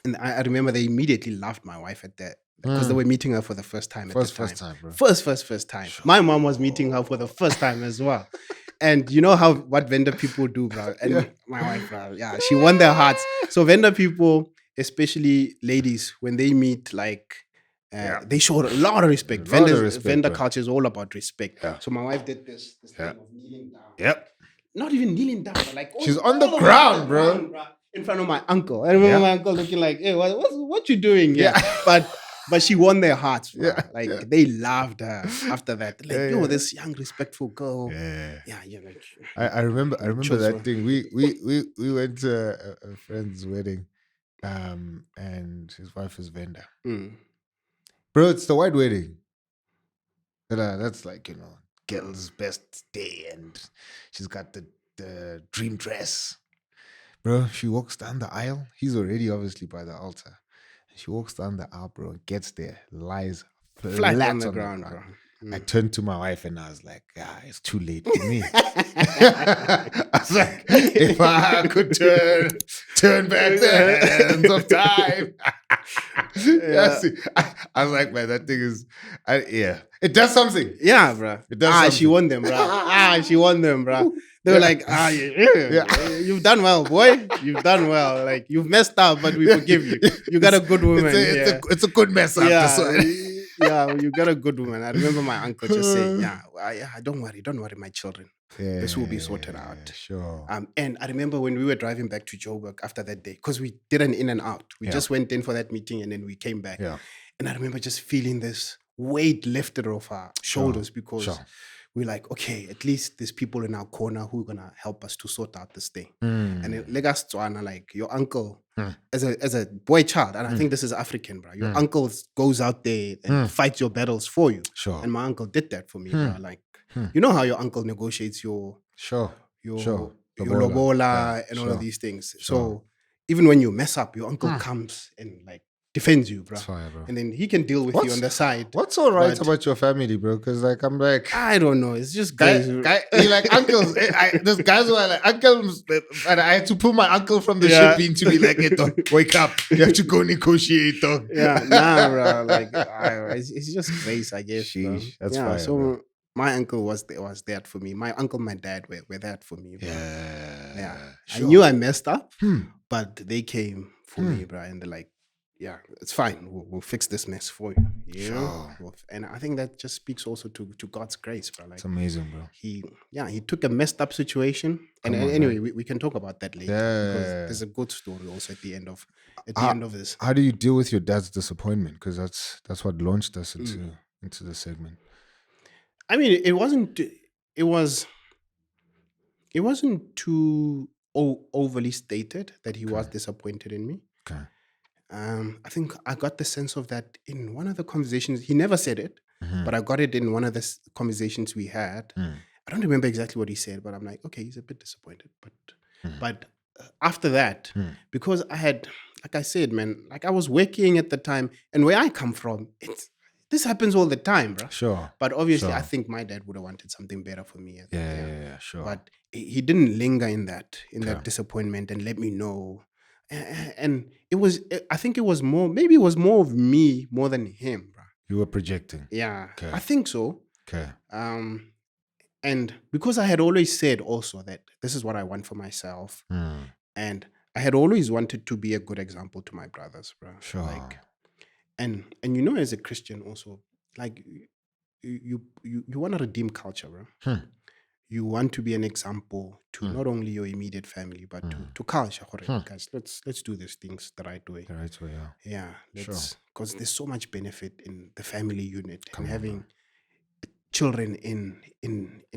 And I remember they immediately laughed my wife at that, because they were meeting her for the first time at the time. First time, bro. First time. Sure. My mom was meeting her for the first time as well. And you know what vendor people do, bro. And my wife, bro, she won their hearts. So vendor people, especially ladies, when they meet, like, they show a lot of respect. Vendor culture is all about respect. Yeah. So my wife did this thing of kneeling down. Yep. Not even kneeling down, but like she's on the ground, bro. in front of my uncle. I remember my uncle looking like, hey, what you doing here? But she won their hearts, bro. Like they loved her after that. Like, yo, this young, respectful girl. Yeah. Like, I remember chose that one. thing. We went to a friend's wedding, and his wife is vendor. Bro, it's the white wedding. That's like, girl's best day, and she's got the dream dress. Bro, she walks down the aisle. He's already obviously by the altar. She walks down the aisle, bro, gets there, lies flat on the ground, bro. I turned to my wife and I was like, it's too late for me. I was like, if I could turn back the hands of time. I was like, man, that thing is, it does something. Yeah, bro. It does something. She won them, bro. She won them, bro. They were like, you've done well, boy. You've done well. Like, you've messed up, but we forgive you. You got a good woman. It's a good mess up. Yeah, you got a good woman. I remember my uncle just saying, don't worry, my children. This will be sorted out. Sure. And I remember when we were driving back to Joburg after that day, because we did an in and out. We just went in for that meeting and then we came back. Yeah. And I remember just feeling this weight lifted off our shoulders because we're like, okay, at least there's people in our corner who are gonna help us to sort out this thing. And then Legastswana, like your uncle, as a boy child, and I think this is African, bro. Your uncle goes out there and fights your battles for you. Sure. And my uncle did that for me, bro. Like, you know how your uncle negotiates your lobola and all of these things. So even when you mess up, your uncle comes and like defends you, bro. Fire, bro. And then he can deal with you on the side. What's all right about your family, bro? Because like I'm like, I don't know. It's just guys. You're like uncles. There's guys who are like uncles, and I had to pull my uncle from the ship in to be like, hey, dog, wake up. You have to go negotiate, dog. Yeah, nah, bro. Like it's just grace, I guess. Sheesh, that's fire, so bro. my uncle was that for me. My uncle, my dad were that for me, bro. Yeah. Sure. I knew I messed up, but they came for me, bro, and they're like, yeah, it's fine. We'll fix this mess for you. You know? And I think that just speaks also to God's grace, bro. Like, it's amazing, bro. He took a messed up situation, and anyway, we can talk about that later. Because there's a good story also at the end of this. How do you deal with your dad's disappointment? Because that's what launched us into the segment. I mean, it wasn't too overly stated that he was disappointed in me. Okay. I think I got the sense of that in one of the conversations. He never said it, but I got it in one of the conversations we had. I don't remember exactly what he said, but I'm like, okay, he's a bit disappointed. But after that, because I had, like I said, man, like I was working at the time, and where I come from, this happens all the time, bro. Sure. But obviously, I think my dad would have wanted something better for me. Sure. But he didn't linger in that disappointment and let me know. And I think it was more of me more than him, bro. You were projecting. Yeah, okay. I think so. Okay. And because I had always said also that this is what I want for myself, and I had always wanted to be a good example to my brothers, bro. Sure. Like, and you know, as a Christian also, like you want to redeem culture, bro. You want to be an example to not only your immediate family, but to culture. Guys, let's do these things the right way. The right way, yeah. Because there's so much benefit in the family unit and having children in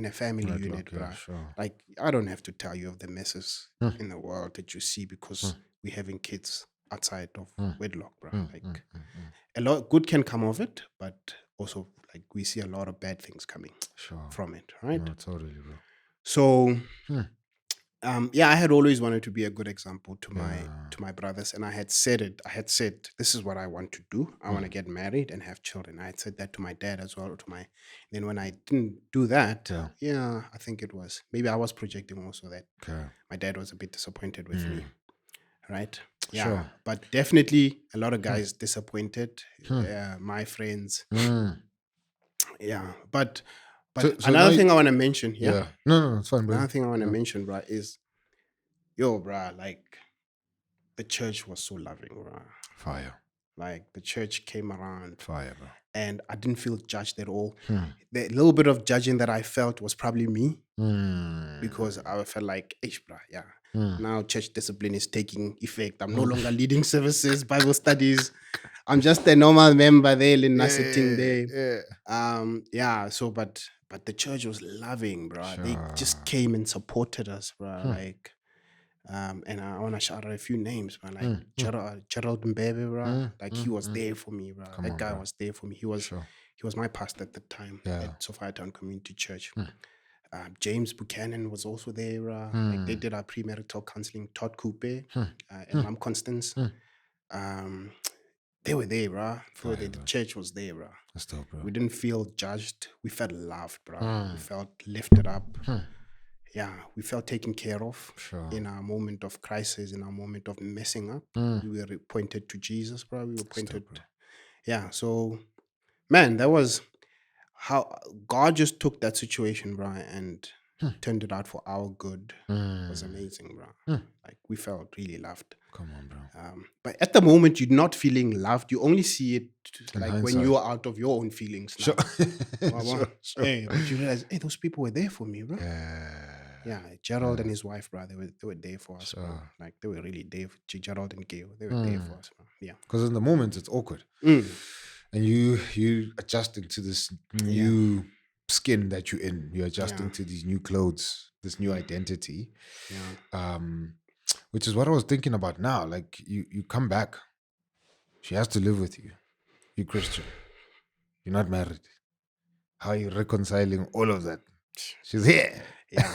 a family unit, bro. Sure. Like, I don't have to tell you of the messes in the world that you see because we're having kids outside of wedlock, bro. Like, a lot good can come of it, but also like we see a lot of bad things coming from it, right? No, totally, bro. So, I had always wanted to be a good example to my brothers, and I had said it. I had said, this is what I want to do. I want to get married and have children. I had said that to my dad as well. Then when I didn't do that, I think it was maybe I was projecting also that my dad was a bit disappointed with me, right? Yeah, sure. But definitely a lot of guys disappointed. My friends. Yeah, but so another thing I want to mention here. Yeah. No, it's fine, bro. Another thing I want to mention, bro, is bro, like the church was so loving, bro. Fire. Like the church came around. Fire, bro. And I didn't feel judged at all. The little bit of judging that I felt was probably me because I felt like, bruh, now church discipline is taking effect. I'm no longer leading services, Bible studies. I'm just a normal member there, sitting there. So but the church was loving, bro. They just came and supported us, bro. Like, and I want to shout out a few names, man. Like Gerald Mbebe, bro. Like he was there for me, bro. That guy was there for me. He was my pastor at the time at Sophia Town Community Church. James Buchanan was also there. Like they did our premarital counseling. Todd Coupe and Mom Constance. They were there, bro. The church was there, bro. That's dope, bro. We didn't feel judged. We felt loved, bro. We felt lifted up. Yeah, we felt taken care of in our moment of crisis, in our moment of messing up. We were pointed to Jesus, bro. We were pointed. So, man, that was how God just took that situation, bro, and turned it out for our good. It was amazing, bro. Like, we felt really loved. Come on, bro. But at the moment, you're not feeling loved. You only see it like hindsight. when you are out of your own feelings. Now. Sure. Hey, but you realize, hey, those people were there for me, bro. Yeah, Gerald and his wife, bro, they were there for us, bro. Like, they were really there. Gerald and Gail, they were there for us, bro. Yeah. Because in the moment, it's awkward. And you adjusting to this new skin that you're in. You're adjusting to these new clothes, this new identity. Which is what I was thinking about now. Like, you come back. She has to live with you. You're Christian. You're not married. How are you reconciling all of that? She's here. Yeah.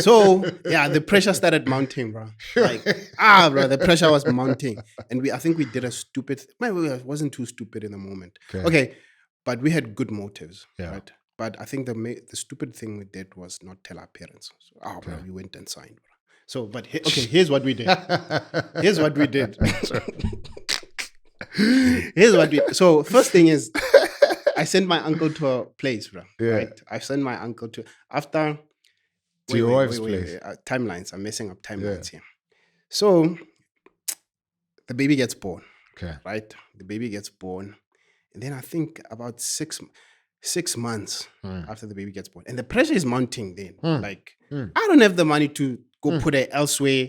So, the pressure started mounting, bro. Like, bro, the pressure was mounting. And I think we did a stupid... It wasn't too stupid in the moment. Okay. But we had good motives, right? But I think the stupid thing we did was not tell our parents. So, bro, we went and signed, bro. So, but here's what we did. Here's what we did. So, first thing is, I sent my uncle to a place, bro. Right? I sent my uncle to your wife's place. Timelines. I'm messing up timelines here. So, the baby gets born. Okay. Right? The baby gets born. And then I think about 6 months after the baby gets born. And the pressure is mounting then. Like, I don't have the money to go put her elsewhere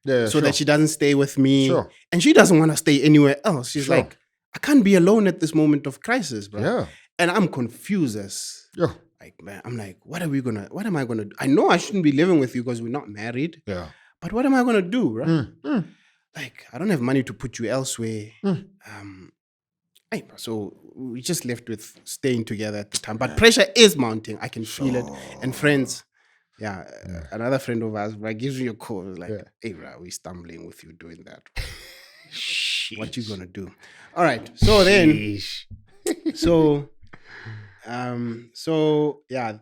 so that she doesn't stay with me. And she doesn't want to stay anywhere else. She's like, I can't be alone at this moment of crisis, bro. And I'm confused as like, man, I'm like, what am I gonna do? I know I shouldn't be living with you because we're not married. But what am I gonna do, bro? Like, I don't have money to put you elsewhere. So we just left with staying together at the time. But pressure is mounting. I can feel it. And friends, another friend of ours, bro, gives me a call. Like, hey, bro, we're stumbling with you doing that. What you gonna do? All right. So then,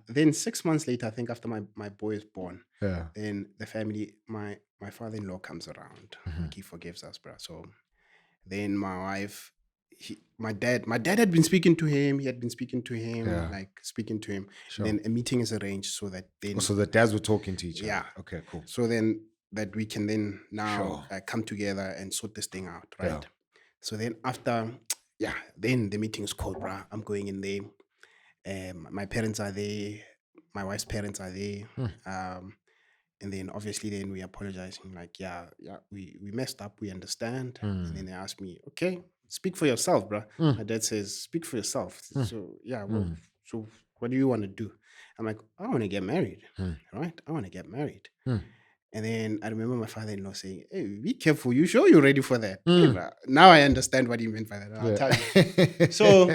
then 6 months later, I think after my boy is born, then the family, my father-in-law comes around. Like, he forgives us, bro. So then my wife, my dad had been speaking to him. He had been speaking to him, speaking to him. Then a meeting is arranged so that then... So the dads were talking to each other. Yeah. Okay, cool. So then that we can then now come together and sort this thing out, right? Yeah. So then after, then the meeting is called, bro. I'm going in there. My parents are there. My wife's parents are there. And then obviously then we apologizing, like, we messed up. We understand. And then they asked me, okay, speak for yourself, bro. My dad says, speak for yourself. So, so what do you want to do? I'm like, I want to get married, right? I want to get married. And then I remember my father-in-law saying, hey, be careful. You sure you're ready for that? Hey, bro. Now I understand what he meant by that. I'll tell you. So,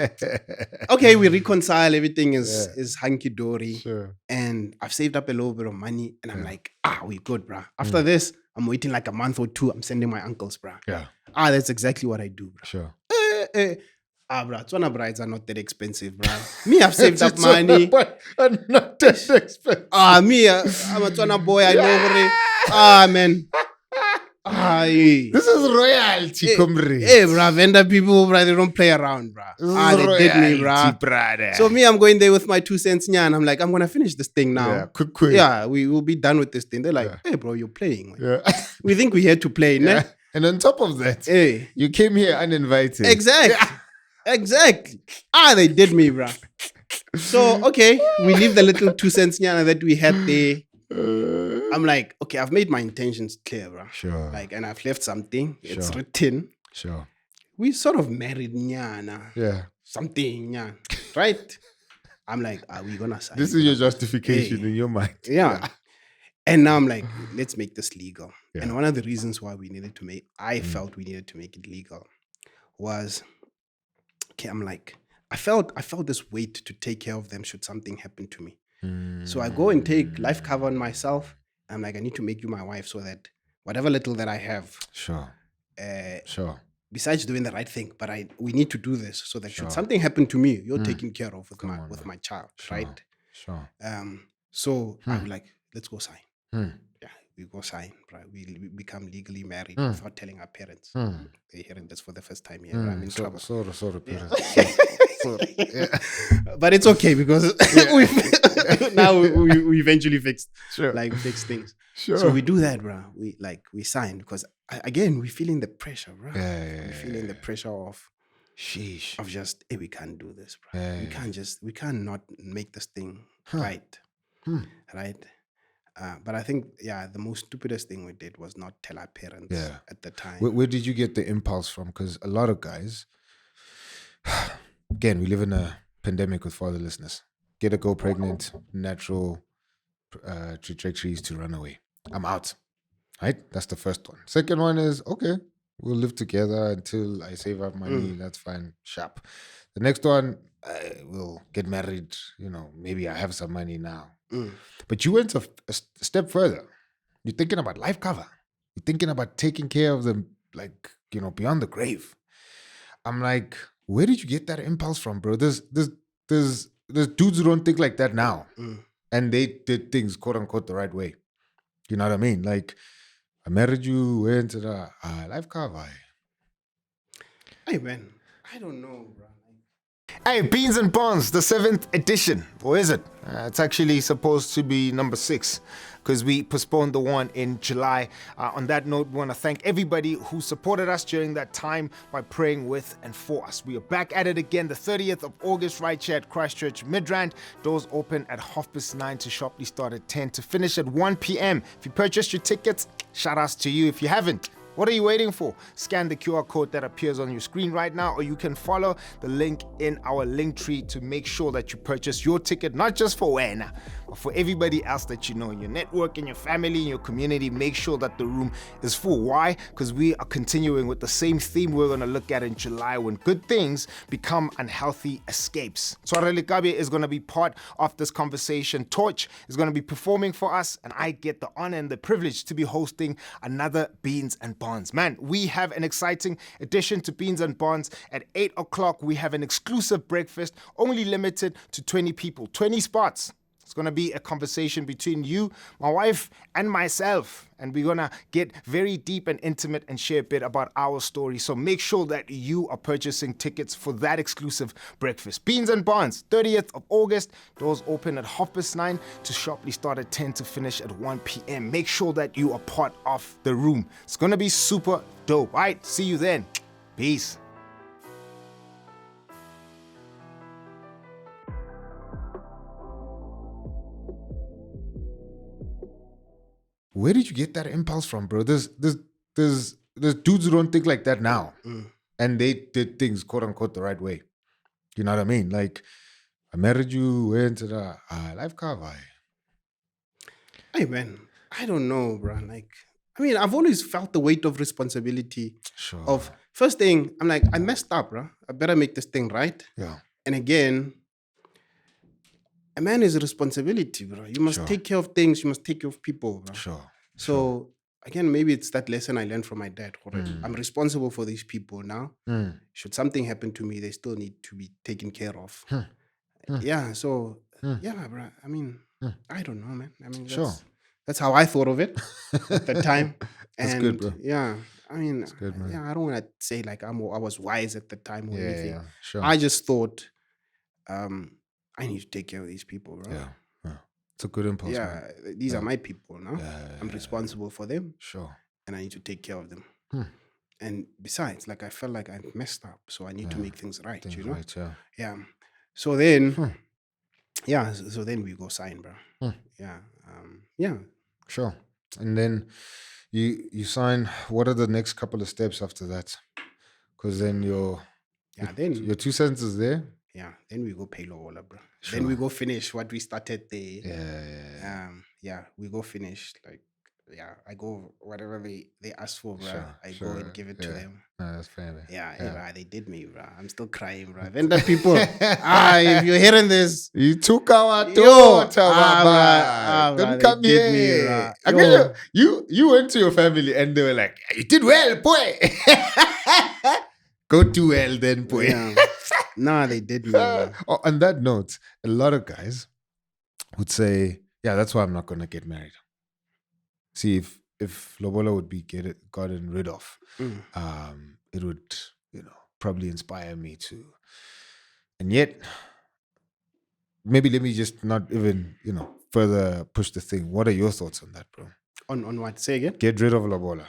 okay, we reconcile. Everything is hunky-dory. Sure. And I've saved up a little bit of money. And I'm like, we good, bro. After this, I'm waiting like a month or two. I'm sending my uncles, bro. Yeah. That's exactly what I do, bro. Sure. Bro, Tswana brides are not that expensive, bro. Me, I've saved up money. Not that expensive. Me, I'm a Tswana boy. I know. Man. This is royalty, comrade. Hey, bro, vendor people, bro, they don't play around, bro. They did me, bro. Brother. So me, I'm going there with my 2 cents, and I'm like, I'm going to finish this thing now. Yeah, quick. Yeah, we will be done with this thing. They're like, hey, bro, you're playing. Man. We think we're here to play, ne? And on top of that, you came here uninvited. Exactly. Exactly. They did me, bro. So, okay, we leave the little 2 cents nyana that we had there. I'm like, okay, I've made my intentions clear, bro. Sure. Like, and I've left something. It's Sure. written. Sure. We sort of married nyana. Yeah. Something nyana. Right? I'm like, are we gonna sign? This is your justification Hey. in your mind. Yeah. And now I'm like, let's make this legal. Yeah. And one of the reasons why I felt we needed to make it legal was, okay, I'm like, I felt this weight to take care of them should something happen to me. So I go and take life cover on myself. I'm like, I need to make you my wife so that whatever little that I have, Sure. Sure. besides doing the right thing, but we need to do this so that Sure. should something happen to me, you're taken care of with my child, Sure. right? Sure. So I'm like, let's go sign. Hmm. Yeah, we go sign, right? We become legally married without telling our parents. They're hearing this for the first time here. I'm in trouble. Sort of. Yeah. But it's okay because now we eventually fixed things. Sure. So we do that, bro. We sign because again, we're feeling the pressure, bro. Yeah. We're feeling the pressure of Sheesh. just, hey, we can't do this, bro. Yeah. We can't not make this thing right. Right. But I think, the most stupidest thing we did was not tell our parents at the time. Where did you get the impulse from? Because a lot of guys, again, we live in a pandemic with fatherlessness. Get a girl pregnant, natural trajectories to run away. I'm out. Right? That's the first one. Second one is, okay, we'll live together until I save up money. That's fine. Sharp. The next one, we'll get married. Maybe I have some money now. But you went a step further. You're thinking about life cover. You're thinking about taking care of them, beyond the grave. I'm like, where did you get that impulse from, bro? There's dudes who don't think like that now. And they did things, quote unquote, the right way. You know what I mean? Like, I married you, went to the life cover. Hey, man, I don't know, bro. Hey, Beans and Bonds, the 7th edition. Or is it? It's actually supposed to be number 6 because we postponed the one in July. On that note, we want to thank everybody who supported us during that time by praying with and for us. We are back at it again, the 30th of August, right here at Christchurch, Midrand. Doors open at 9:30 to sharply start at 10 to finish at 1 p.m. If you purchased your tickets, shout outs to you. If you haven't, what are you waiting for? Scan the QR code that appears on your screen right now, or you can follow the link in our link tree to make sure that you purchase your ticket, not just for Wena, but for everybody else that you know in your network, in your family, in your community. Make sure that the room is full. Why? Because we are continuing with the same theme we're going to look at in July, when good things become unhealthy escapes. Swara Likabe is going to be part of this conversation. Torch is going to be performing for us, and I get the honor and the privilege to be hosting another Beans and Bonds. Man, we have an exciting addition to Beans and Bonds. At 8 o'clock, we have an exclusive breakfast, only limited to 20 people, 20 spots. It's going to be a conversation between you, my wife, and myself. And we're going to get very deep and intimate and share a bit about our story. So make sure that you are purchasing tickets for that exclusive breakfast. Beans and Bonds, 30th of August. Doors open at 9:30 to sharply start at 10 to finish at 1 p.m. Make sure that you are part of the room. It's going to be super dope. All right, see you then. Peace. Where did you get that impulse from, bro? There's dudes who don't think like that now. And they did things, quote unquote, the right way. You know what I mean? Like, I married you, went to the life cover. Hey, man, I don't know, bro. I've always felt the weight of responsibility. Sure. Of first thing, I'm like, I messed up, bro. I better make this thing right. Yeah. And again, a man is a responsibility, bro. You must Sure. take care of things. You must take care of people, bro. Sure. So again, maybe it's that lesson I learned from my dad. I'm responsible for these people now. Should something happen to me, they still need to be taken care of. Yeah. So yeah, bro. I don't know, man. Sure. That's how I thought of it at the time. That's And good, bro. yeah, good, man. yeah, I don't want to say like I was wise at the time or anything. Yeah. Sure. I just thought, I need to take care of these people, bro. Yeah. It's a good impulse, Yeah, man. these are my people now. Yeah. I'm responsible for them, Sure. and I need to take care of them. And besides, like I felt like I messed up, so I need to make things right. Things You know? right, yeah. Yeah. So then yeah, so then we go sign, bro. Yeah. Yeah. Sure. And then you sign. What are the next couple of steps after that? Because then your Then 2 cents is there. then we go pay lobola, bro. Sure. Then we go finish what we started there. Yeah. We go finish, like, I go whatever they ask for, bro. Sure, I sure, go and give it to yeah. them. No, that's fair. Man. Bro, they did me, bro. I'm still crying, bro. When the people, if you're hearing this, You took our yo, daughter, bro, Don't they come did me, here. bro. I mean, you went to your family and they were like, you did well, boy. Go do well then, boy. Yeah. Nah, they did me, bro. On that note, a lot of guys would say, yeah, that's why I'm not going to get married. See, if lobola would be gotten rid of, it would, probably inspire me to. And yet, maybe let me just not even, further push the thing. What are your thoughts on that, bro? On what? Say again? Get rid of lobola.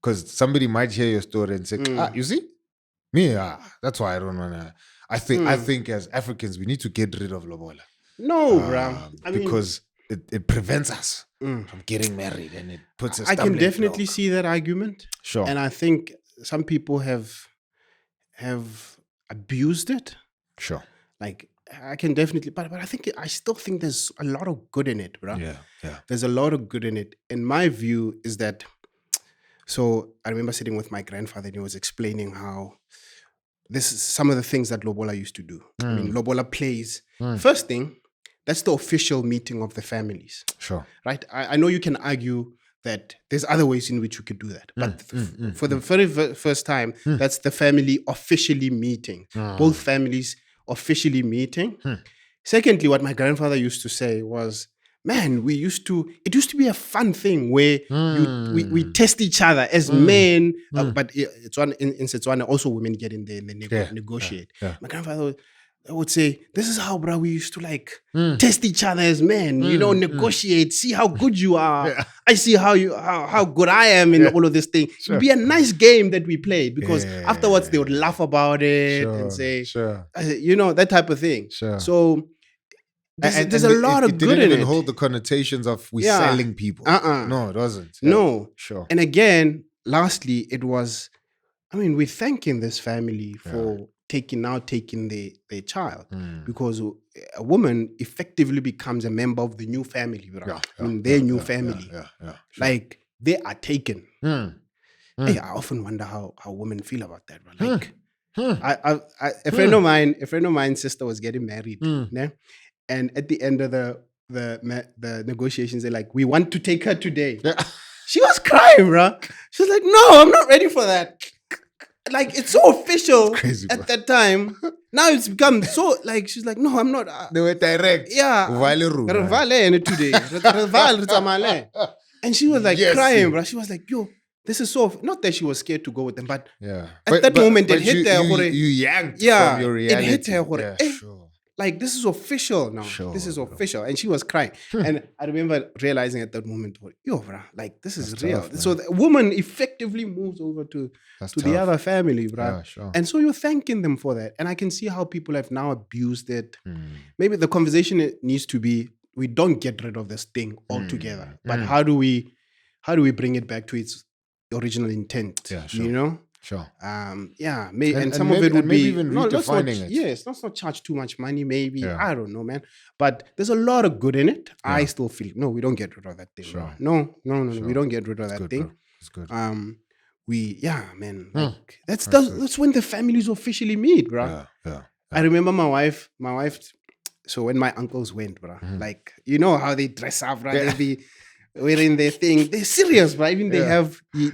Because somebody might hear your story and say, you see? Me, that's why I don't want to. I think as Africans, we need to get rid of lobola. No, bro. Because it prevents us from getting married and it puts us. I can definitely see that argument. Sure. And I think some people have abused it. Sure. Like, I can definitely, but I still think there's a lot of good in it, bro. Yeah. There's a lot of good in it. And my view is that, so I remember sitting with my grandfather and he was explaining how this is some of the things that lobola used to do. I mean, lobola plays. First thing, that's the official meeting of the families. Sure. Right? I know you can argue that there's other ways in which you could do that. But for the very first time, that's the family officially meeting. Both families officially meeting. Secondly, what my grandfather used to say was, man, it used to be a fun thing where we test each other as men, but it's one in Setswana, also women get in there and they negotiate. My grandfather would say, this is how, bro, we used to like test each other as men, negotiate, see how good you are. I see how good I am in all of this thing. It would be a nice game that we played because afterwards they would laugh about it and say, that type of thing. So there's a lot of good in it. It didn't even hold the connotations of we selling people. No, it wasn't. No. Sure. And again, lastly, it was, we're thanking this family for taking their child because a woman effectively becomes a member of the new family, right? Their new family. Sure. Like, they are taken. Hey, I often wonder how women feel about that, right? Like, a friend of mine's sister was getting married, and at the end of the negotiations, they're like, we want to take her today. She was crying, bro. She was like, no, I'm not ready for that. Like, it's so official crazy, at that time. Now it's become so, like, she's like, no, I'm not. They were direct. Yeah. And she was like crying, bro. She was like, yo, this is so, not that she was scared to go with them, but at that moment, it hit her. You yanked from your reality. It hit her. Sure. Like, this is official now. Sure, this is official. And she was crying. And I remember realizing at that moment, yo, bro, like, this is real. Tough, so the woman effectively moves over to the other family, bro. Yeah, sure. And so you're thanking them for that. And I can see how people have now abused it. Maybe the conversation needs to be, we don't get rid of this thing altogether. But how do we bring it back to its original intent? Yeah, sure. You know? Sure. And some of it would maybe be even redefining it. Yes, let's not charge too much money. Maybe I don't know, man. But there's a lot of good in it. Yeah. I still feel we don't get rid of that thing. Sure. No, we don't get rid of that thing. Bro. It's good. Man. Like, that's when the families officially meet, bro. Yeah. I remember my wife. So when my uncles went, bro, like, you know how they dress up, right? They be wearing their thing. They're serious, bro. Even they have they're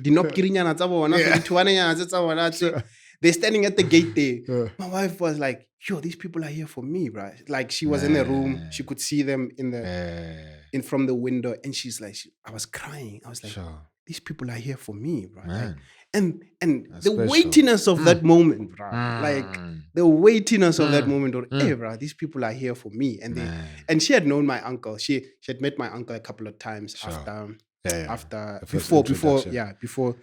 standing at the gate there. My wife was like, yo, these people are here for me, bro. Like, she was in the room. She could see them in from the window. And she's like, I was crying. I was like, these people are here for me, bro. Like, and the weightiness of that moment, bro. Like, the weightiness of that moment, hey, bro, these people are here for me. And she had known my uncle. She had met my uncle a couple of times before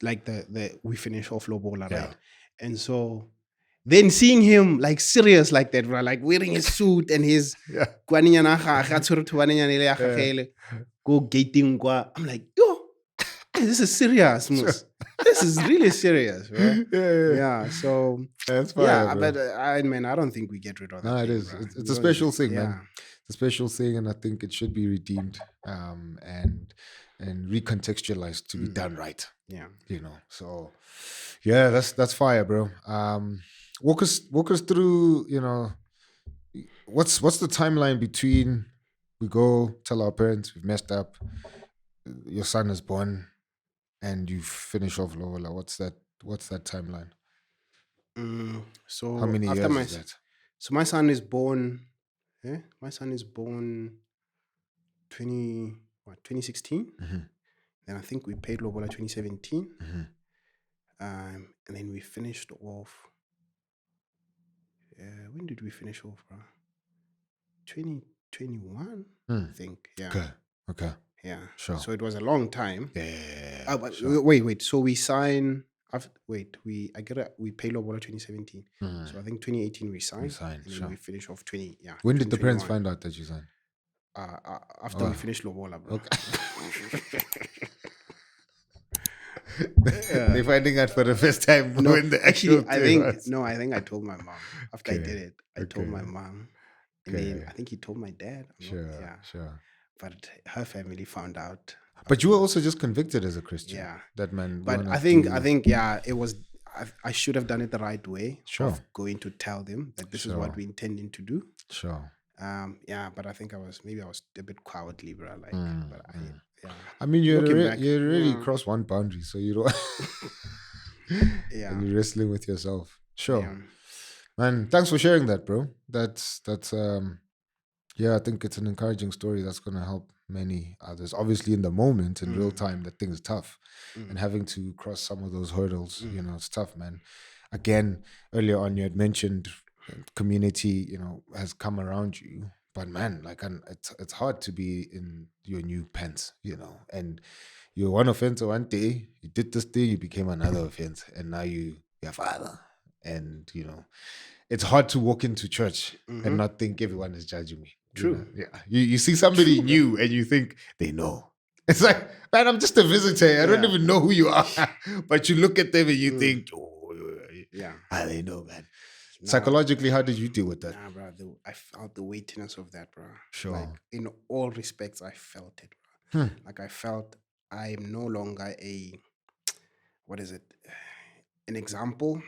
like the we finish off lobola, right? And so then seeing him like serious like that, bro, like wearing his suit and his kwaninyana ya gagwe, a tshwere thobanyana ele ya gagwe ele, go gating kwa. I'm like, yo, this is serious, Mus. This is really serious, bro. Yeah, so That's fire, bro. but I don't think we get rid of that. No, it thing, is. bro. It's a special thing, yeah. man. It's a special thing, and I think it should be redeemed, and recontextualized to be done right. Yeah. You know. So, yeah, that's fire, bro. Walk us through. You know, what's the timeline between we go tell our parents we've messed up, your son is born, and you finish off lobola. What's that timeline? So How many after years is that? So my son is born. My son is born 2016. Then I think we paid lobola 2017. And then we finished off. When did we finish off, bro? 2021, I think. Yeah. Okay. Yeah. Sure. So it was a long time. Yeah. But wait. So we sign. We pay lobola 2017. So I think 2018 we signed. And then we finish off 20. Yeah. When did the parents 2021. find out that you signed? After we finished lobola, bro. Okay. They're finding out for the first time when the actual I think I told my mom after I did it. I told my mom, and then I think he told my dad. Sure. But her family found out. But you were also just convicted as a Christian. Yeah. That man. But I think it was. I should have done it the right way. Sure. Of going to tell them that this is what we're intending to do. Sure. But I think I was a bit cowardly, bro. Like, but I mean, you already crossed one boundary, so you don't. And you're wrestling with yourself. Sure, man. Thanks for sharing that, bro. That's I think it's an encouraging story that's gonna help many others. Obviously, in the moment, in real time, that thing's tough, and having to cross some of those hurdles, you know, it's tough, man. Again, earlier on, you had mentioned community, you know, has come around you. But man, like, it's hard to be in your new pants, you know. And you're one offense one day, you did this day, you became another offense, and now you're father. And, you know, it's hard to walk into church and not think everyone is judging me. True. You know? Yeah. You see somebody new and you think they know. It's like, man, I'm just a visitor. I don't even know who you are. But you look at them and you think, they know, man. Psychologically, how did you deal with that? Nah, bro. I felt the weightiness of that, bro. Sure. Like, in all respects, I felt it, bro. Like, I felt I am no longer an example.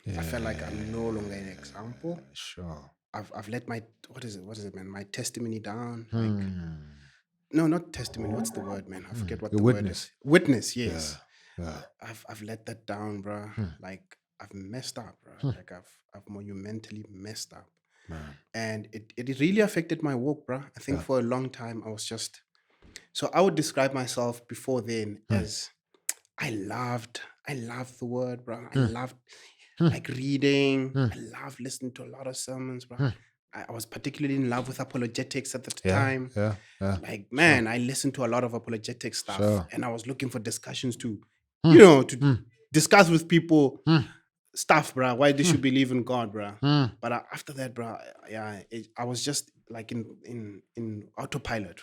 I felt like I'm no longer an example. Sure. I've let my, what is it, man? My testimony down. Like, no, not testimony. What's the word, man? I forget what the word is. Witness, yes. Yeah. I've let that down, bro. Like, I've messed up, bro. Like, I've monumentally messed up. Man. And it really affected my walk, bro. I think for a long time I was just, so I would describe myself before then as I loved the word, bro. I loved like reading. I loved listening to a lot of sermons, bro. I was particularly in love with apologetics at the time. Yeah. Like, man, I listened to a lot of apologetic stuff. Sure. And I was looking for discussions to, you know, to discuss with people stuff, bro. Why they should believe in God, bro. But after that, bro, I was just like in autopilot.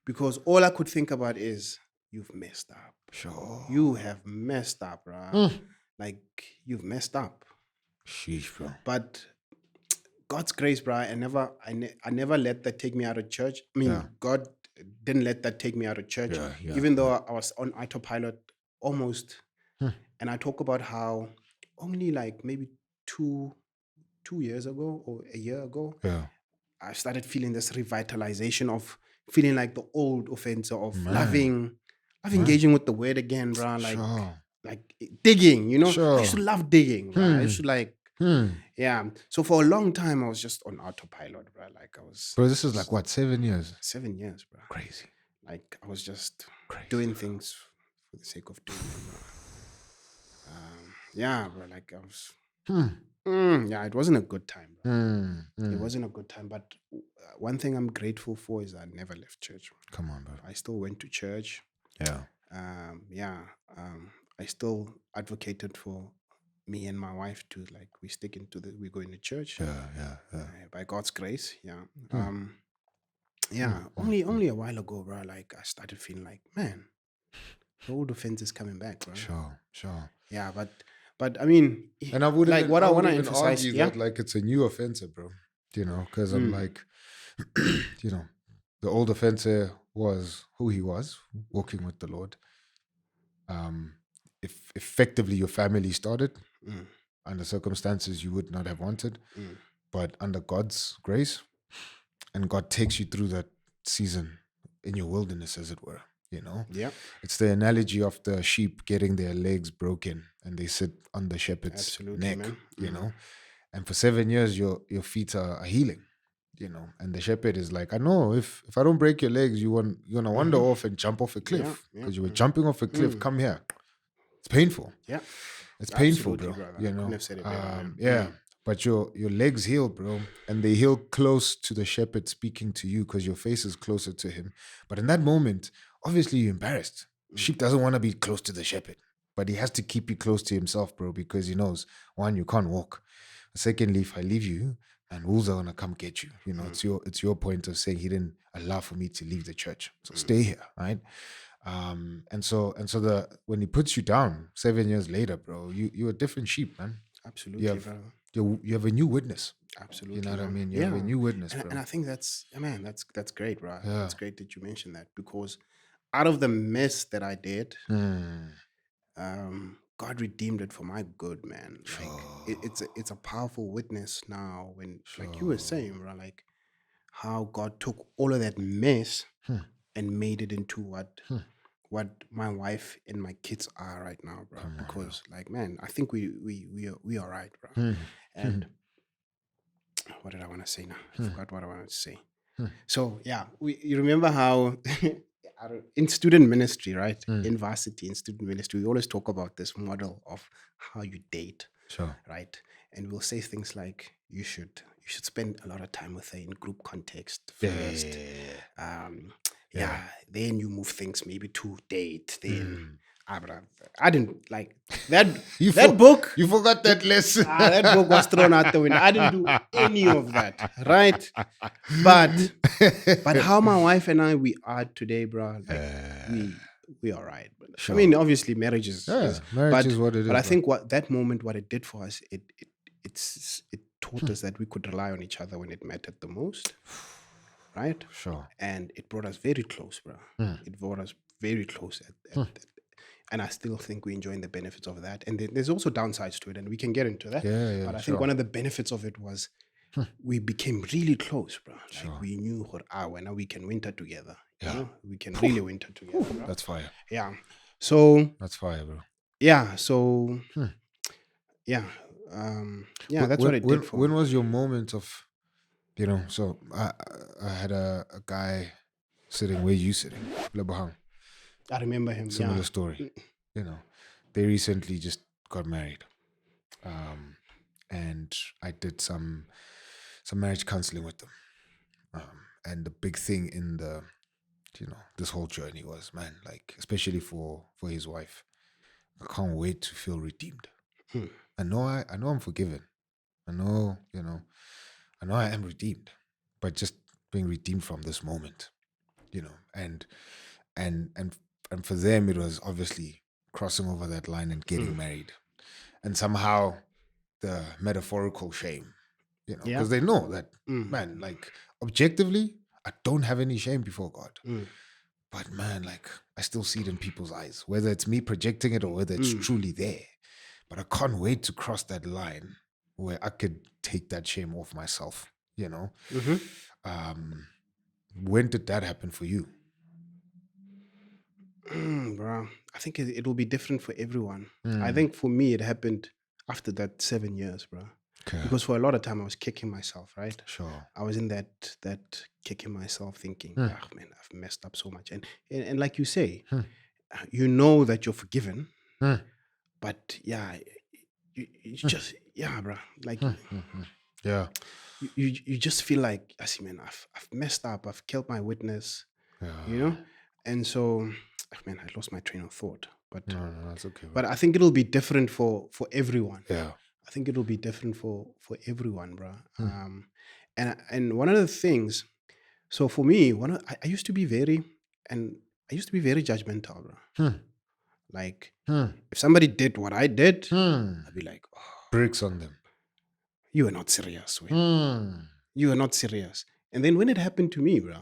Because all I could think about is, you've messed up. Sure. You have messed up, bro. Like, you've messed up. Sheesh, bro. But God's grace, bro, I never let that take me out of church. I mean, God didn't let that take me out of church. Even though I was on autopilot almost. And I talk about how only like maybe two years ago or a year ago, I started feeling this revitalization of feeling like the old Ofentse of loving engaging with the word again, bro. Like, like digging, you know? I used to love digging, bro. I used to like, So for a long time, I was just on autopilot, bro. Like, I was... Bro, this is like, what, 7 years? 7 years, bro. Crazy. Like, I was just doing things for the sake of doing them, bro. Bro, like, I was... it wasn't a good time, bro. It wasn't a good time, but one thing I'm grateful for is I never left church. Come on, bro. I still went to church. Yeah. I still advocated for me and my wife to like we stick into we go into church Yeah. by God's grace. Yeah. Hmm. Only a while ago, bro. Like I started feeling like, man, the old offense is coming back, bro. Sure. Yeah, but I mean, And I like what I want to even emphasize, argue yeah. that like it's a new offense, bro. Because I'm like, the old offense was who he was, walking with the Lord. If effectively your family started under circumstances you would not have wanted, but under God's grace, and God takes you through that season in your wilderness, as it were. Yeah, It's the analogy of the sheep getting their legs broken and they sit on the shepherd's absolutely, neck, man. and for 7 years your feet are healing, and the shepherd is like, I know if I don't break your legs, you're gonna wander off and jump off a cliff Yeah, because you were jumping off a cliff. Come here. It's painful. Yeah, It's painful, absolutely, bro. brother. I couldn't have said it better, man. Yeah. But your legs heal, bro, and they heal close to the shepherd speaking to you because your face is closer to him. But in that moment, obviously you're embarrassed. Sheep doesn't want to be close to the shepherd, but he has to keep you close to himself, bro, because he knows, one, you can't walk. Secondly, if I leave you, and wolves are gonna come get you. It's your point of saying he didn't allow for me to leave the church, so stay here, right? And so when he puts you down 7 years later, bro, you're a different sheep, man. Absolutely, brother. You have a new witness. Absolutely, You know what I man. mean? You have a new witness, and, bro. and I think that's that's great, bro. Yeah. It's great that you mentioned that because out of the mess that I did, God redeemed it for my good, man. Like it's a powerful witness now when, like you were saying, bro, like how God took all of that mess and made it into what my wife and my kids are right now, bro. Because like, man, I think we are right, bro. And what did I want to say now? I forgot what I wanted to say. So yeah, you remember how in student ministry, right? In varsity, in student ministry, we always talk about this model of how you date, Sure. right? And we'll say things like you should spend a lot of time with her in group context first. Then you move things maybe to date. Then I didn't like that. Book. You forgot that lesson. That book was thrown out the window. I didn't do any of that, right? But how my wife and I we are today, bro. Like we are right. Sure. I mean, obviously, marriage is marriage is what it is. But I think what that moment, what it did for us, it taught us that we could rely on each other when it mattered the most, right? Sure. And it brought us very close, bro. It brought us very close and I still think we're enjoying the benefits of that. And there's also downsides to it, and we can get into that. Yeah, but I think one of the benefits of it was we became really close, bro. Like we knew when now we can winter together. Yeah. You know? We can really winter together, bro. That's fire. Yeah. So that's fire, bro. Yeah. So yeah. That's what it did for me. When was your moment of, so I had a guy sitting where you sitting, Lebahang. I remember him. Similar story. They recently just got married. And I did some marriage counseling with them. And the big thing in this whole journey was, man, like, especially for his wife, I can't wait to feel redeemed. I know I'm forgiven. I know I am redeemed, but just being redeemed from this moment, and for them it was obviously crossing over that line and getting married, and somehow the metaphorical shame, because they know that, man, like, objectively, I don't have any shame before God. But man, like, I still see it in people's eyes, whether it's me projecting it or whether it's truly there. But I can't wait to cross that line where I could take that shame off myself, When did that happen for you? Bro, I think it'll be different for everyone. I think for me, it happened after that 7 years, bro. Okay. Because for a lot of time, I was kicking myself, right? Sure. I was in that kicking myself, thinking, man, I've messed up so much. And like you say, you know that you're forgiven, but yeah, you just, bro. Like, yeah, you just feel like, I see, man, I've messed up. I've killed my witness, And so man, I lost my train of thought. But No, that's okay. but I think it'll be different for everyone. Yeah. I think it'll be different for everyone, bro. And one of the things, so for me, I used to be very judgmental, bro. Like if somebody did what I did, I'd be like, oh, Bricks on them. you are not serious, man. You are not serious. And then when it happened to me, bro,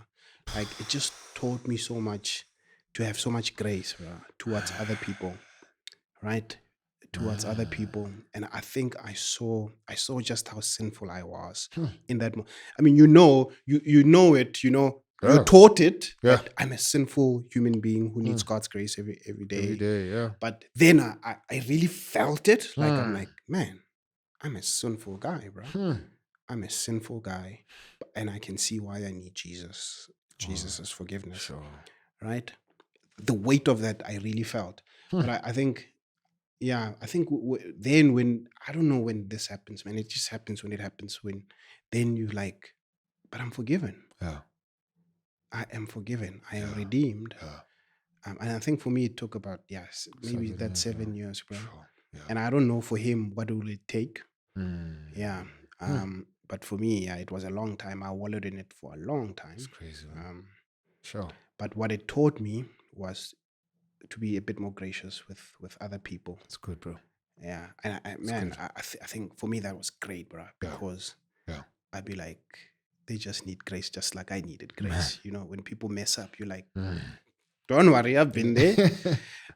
like it just taught me so much to have so much grace, bro, towards other people, right? Towards other people. And I think I saw just how sinful I was in that moment. I mean, you know it, you're taught it that I'm a sinful human being who needs God's grace every day. Every day, yeah. But then I really felt it. Like I'm like, man, I'm a sinful guy, bro. I'm a sinful guy. And I can see why I need Jesus. Jesus' forgiveness. Sure. Right? The weight of that I really felt. But I think, then when, I don't know when this happens, man. It just happens when it happens, when then you like, but I'm forgiven. Yeah. I am forgiven. I am redeemed. Yeah. And I think for me, it took about, maybe 7 years, bro. Sure. Yeah. And I don't know for him, what will it take? Yeah. Hmm. But for me, it was a long time. I wallowed in it for a long time. It's crazy, man. Sure. But what it taught me was to be a bit more gracious with other people. It's good, bro. Yeah. And I think for me that was great, bro, because I'd be like, they just need grace just like I needed grace. You know, when people mess up, you're like, don't worry, I've been there.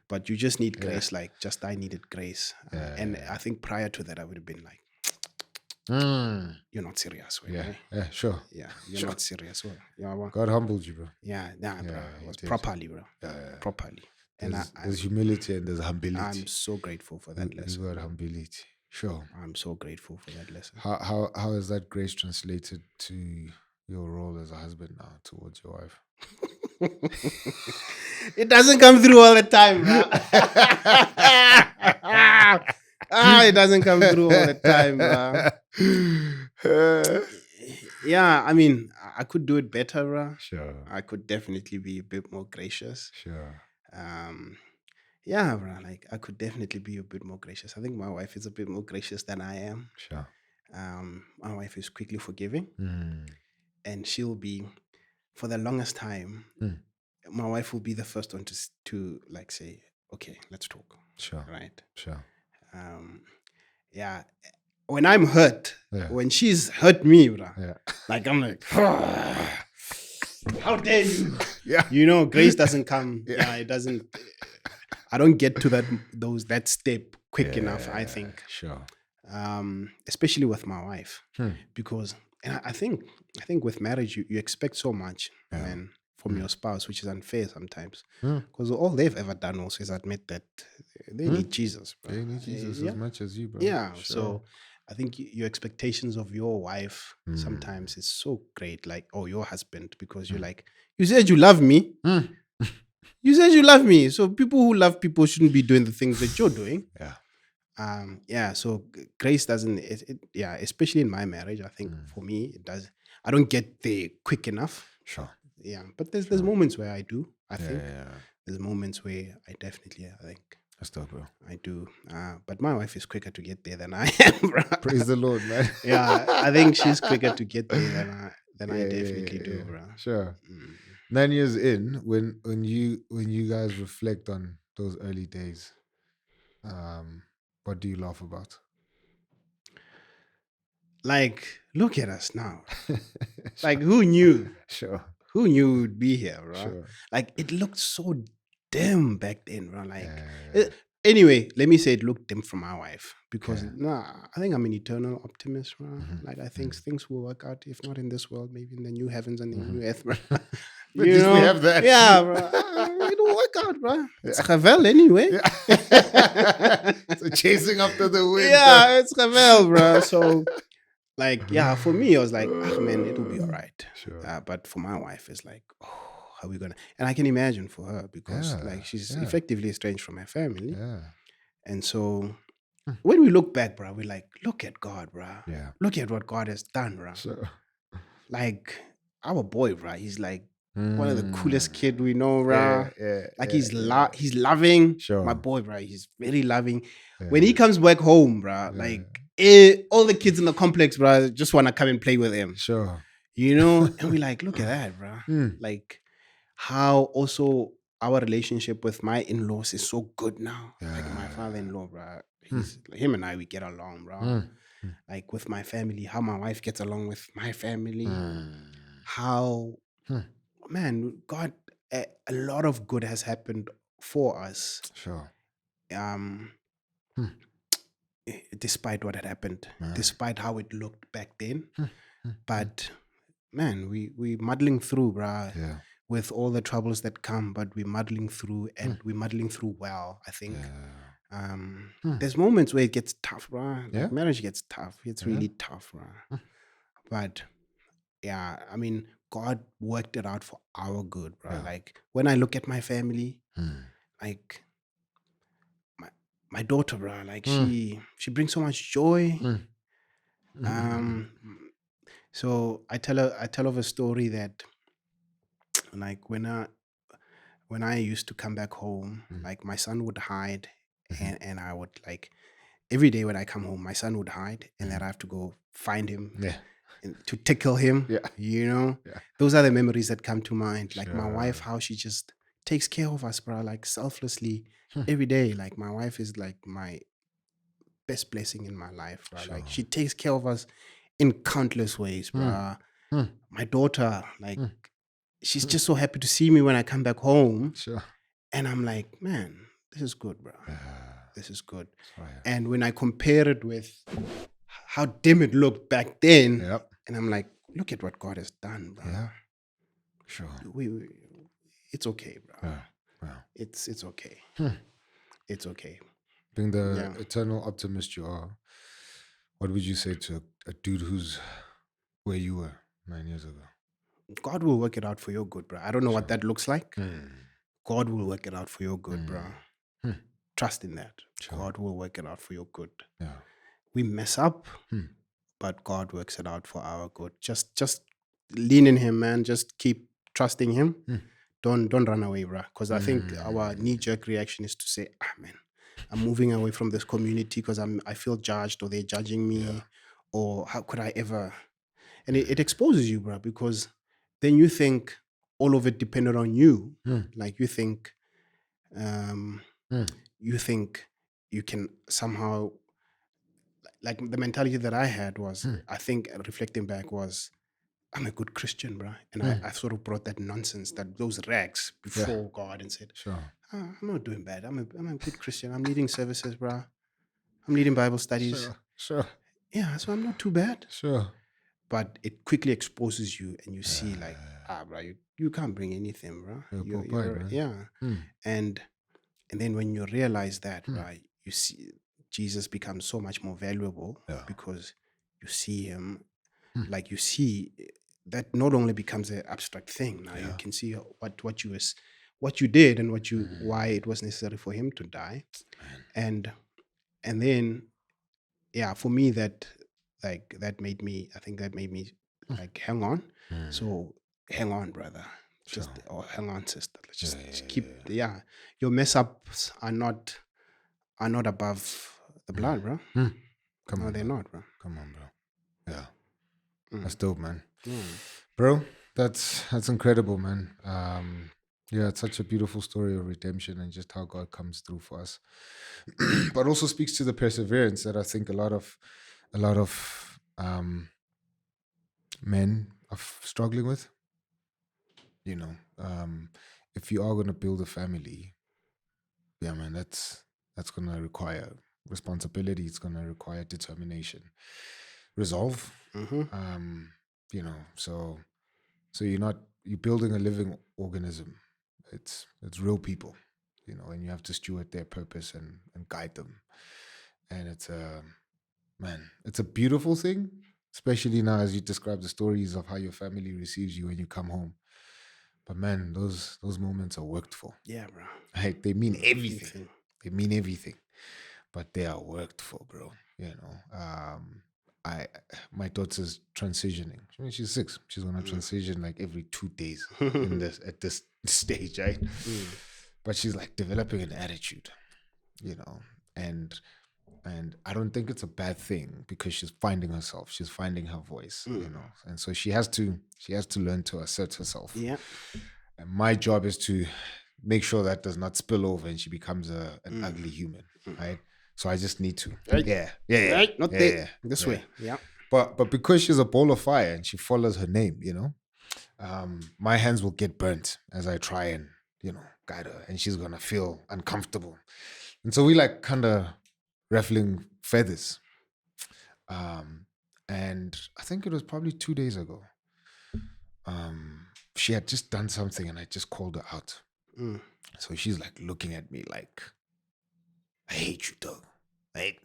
But you just need grace, like just I needed grace. And I think prior to that, I would have been like, you're not serious. Right? Yeah, sure. Yeah, you're not serious. Well, yeah, well, God humbled you, bro. yeah, bro. It was did. properly, bro. Yeah. Properly. And There's humility and there's humility. I'm so grateful for that lesson. You got humility. Sure. I'm so grateful for that lesson. How is that grace translated to your role as a husband now towards your wife? It doesn't come through all the time, bro. It doesn't come through all the time, bro. Yeah, I mean, I could do it better, bro. Sure. I could definitely be a bit more gracious. Sure. Yeah, bro. Like I could definitely be a bit more gracious. I think my wife is a bit more gracious than I am. Sure. My wife is quickly forgiving, and she'll be, for the longest time, my wife will be the first one to like say, okay, let's talk. Sure. Right. Sure. Yeah. When I'm hurt, when she's hurt me, bro, like I'm like, how dare you? Yeah. You know, grace doesn't come. It doesn't. I don't get to that step quick enough, I think. Sure. Especially with my wife, because, and I think with marriage you expect so much, man, from your spouse, which is unfair sometimes, because all they've ever done also is admit that they need Jesus, bro. They need Jesus as much as you, bro. Yeah. Sure. So I think your expectations of your wife sometimes is so great, like, oh, your husband, because you're like, you said you love me. You said you love me. So people who love people shouldn't be doing the things that you're doing. Yeah. So grace doesn't, especially in my marriage, I think for me, it does. I don't get there quick enough. Sure. Yeah. But there's moments where I do, I think. Yeah. There's moments where I definitely, I think. That's dope, bro. I do. But my wife is quicker to get there than I am, bro. Praise the Lord, man. Yeah. I think she's quicker to get there than I definitely do, bro. Sure. 9 years in, when you guys reflect on those early days, what do you laugh about? Like, look at us now. Like, who knew? Sure. Who knew we'd be here, bro? Sure. Like, it looked so dim back then, bro. Like, anyway, let me say it looked dim from my wife, because I think I'm an eternal optimist, bro. Like, I think things will work out, if not in this world, maybe in the new heavens and the new earth, bro. But we have that. Yeah, bro. It'll work out, bro. It's Ravel anyway. So chasing after the wind. Yeah, it's Ravel, bro. So, like, for me, I was like, man, it'll be all right. Sure. But for my wife, it's like, oh, how are we gonna? And I can imagine for her, because like she's effectively estranged from her family. Yeah. And so when we look back, bro, we're like, look at God, bro. Yeah. Look at what God has done, bro. Sure. Like our boy, bro, he's like one of the coolest kid we know, bro. Like he's loving. Sure. My boy, bro. He's very loving. When he comes back home, bro, like all the kids in the complex, bro, just want to come and play with him. Sure. You know? And we like, look at that, bro. Like how also our relationship with my in-laws is so good now. Like my father-in-law, bro. Him and I, we get along, bro. Like with my family, how my wife gets along with my family. How man, God, a lot of good has happened for us. Sure. Despite what had happened, despite how it looked back then. But man, we muddling through, bruh. Yeah. With all the troubles that come, but we're muddling through, and we're muddling through well, I think. There's moments where it gets tough, bruh. Like marriage gets tough. It's really tough, bruh. But yeah, I mean, God worked it out for our good, bruh. Like when I look at my family, like my daughter, bruh, like she brings so much joy. So I tell of a story that like when I used to come back home, like my son would hide, and I would like every day when I come home, my son would hide, and then I have to go find him and to tickle him. You know, those are the memories that come to mind. Like my wife, how she just takes care of us, bro, like selflessly every day. Like my wife is like my best blessing in my life, bro. Like she takes care of us in countless ways, bro. My daughter, like she's just so happy to see me when I come back home. And I'm like, man, this is good, bro. This is good. And when I compare it with how dim it looked back then, and I'm like, look at what God has done, bro. It's okay, bro. It's okay. It's okay. Being the eternal optimist you are, what would you say to a dude who's where you were 9 years ago? God will work it out for your good, bro. I don't know what that looks like. God will work it out for your good, bro. Trust in that. God will work it out for your good. We mess up, but God works it out for our good. Just lean in Him, man. Just keep trusting Him. Don't run away, bro. Because I think our knee-jerk reaction is to say, man, I'm moving away from this community because I feel judged, or they're judging me, or how could I ever? And it exposes you, bro, because then you think all of it depended on you. Like you think you can somehow, like the mentality that I had was, I think reflecting back was, I'm a good Christian, bro. And I sort of brought that nonsense, those rags before God, and said, I'm not doing bad. I'm a good Christian. I'm leading services, bro. I'm leading Bible studies. Yeah, so I'm not too bad. But it quickly exposes you, and you see like, bro, you can't bring anything, bro. And then when you realize that, right, you see Jesus becomes so much more valuable because you see Him, like you see that not only becomes an abstract thing. Now you can see what you did and why it was necessary for Him to die, and then for me that made me like hang on. So hang on, brother. Or hang on, sister. Let's just keep. Your mess ups are not above the blood, bro. No, they're not, bro. Come on, bro. Yeah, that's dope, man. Bro, that's incredible, man. It's such a beautiful story of redemption and just how God comes through for us, but also speaks to the perseverance that I think a lot of men are struggling with. You know, if you are going to build a family, man, that's going to require responsibility. It's going to require determination, resolve. You know, so you're building a living organism. It's real people, you know, and you have to steward their purpose and guide them. And it's a beautiful thing, especially now as you describe the stories of how your family receives you when you come home. But man, those moments are worked for. Yeah, bro. Like they mean everything. They mean everything. But they are worked for, bro. You know. my daughter's transitioning. I mean, she's 6. She's gonna transition like every 2 days at this stage, right? But she's like developing an attitude, and I don't think it's a bad thing because she's finding herself, she's finding her voice, and so she has to learn to assert herself. Yeah. And my job is to make sure that does not spill over and she becomes an ugly human, right? So I just need to, Right. Right. Not there. This way. Yeah. But because she's a ball of fire and she follows her name, my hands will get burnt as I try and guide her, and she's gonna feel uncomfortable, and so we like kind of ruffling feathers. And I think it was probably 2 days ago. She had just done something and I just called her out. So she's like looking at me like, I hate you, dog. Right?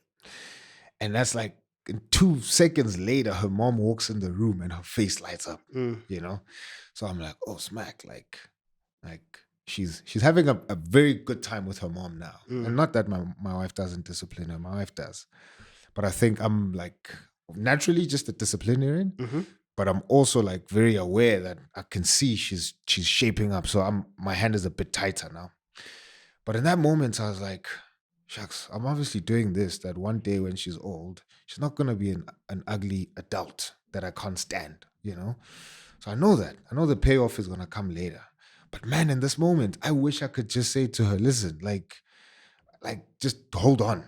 And that's like 2 seconds later, her mom walks in the room and her face lights up, So I'm like, oh, smack. Like she's having a very good time with her mom now. And not that my wife doesn't discipline her, my wife does. But I think I'm like naturally just a disciplinarian, but I'm also like very aware that I can see she's shaping up. So my hand is a bit tighter now. But in that moment, I was like, shucks, I'm obviously doing this, that one day when she's old, she's not going to be an ugly adult that I can't stand, So I know that. I know the payoff is going to come later. But man, in this moment, I wish I could just say to her, listen, like just hold on.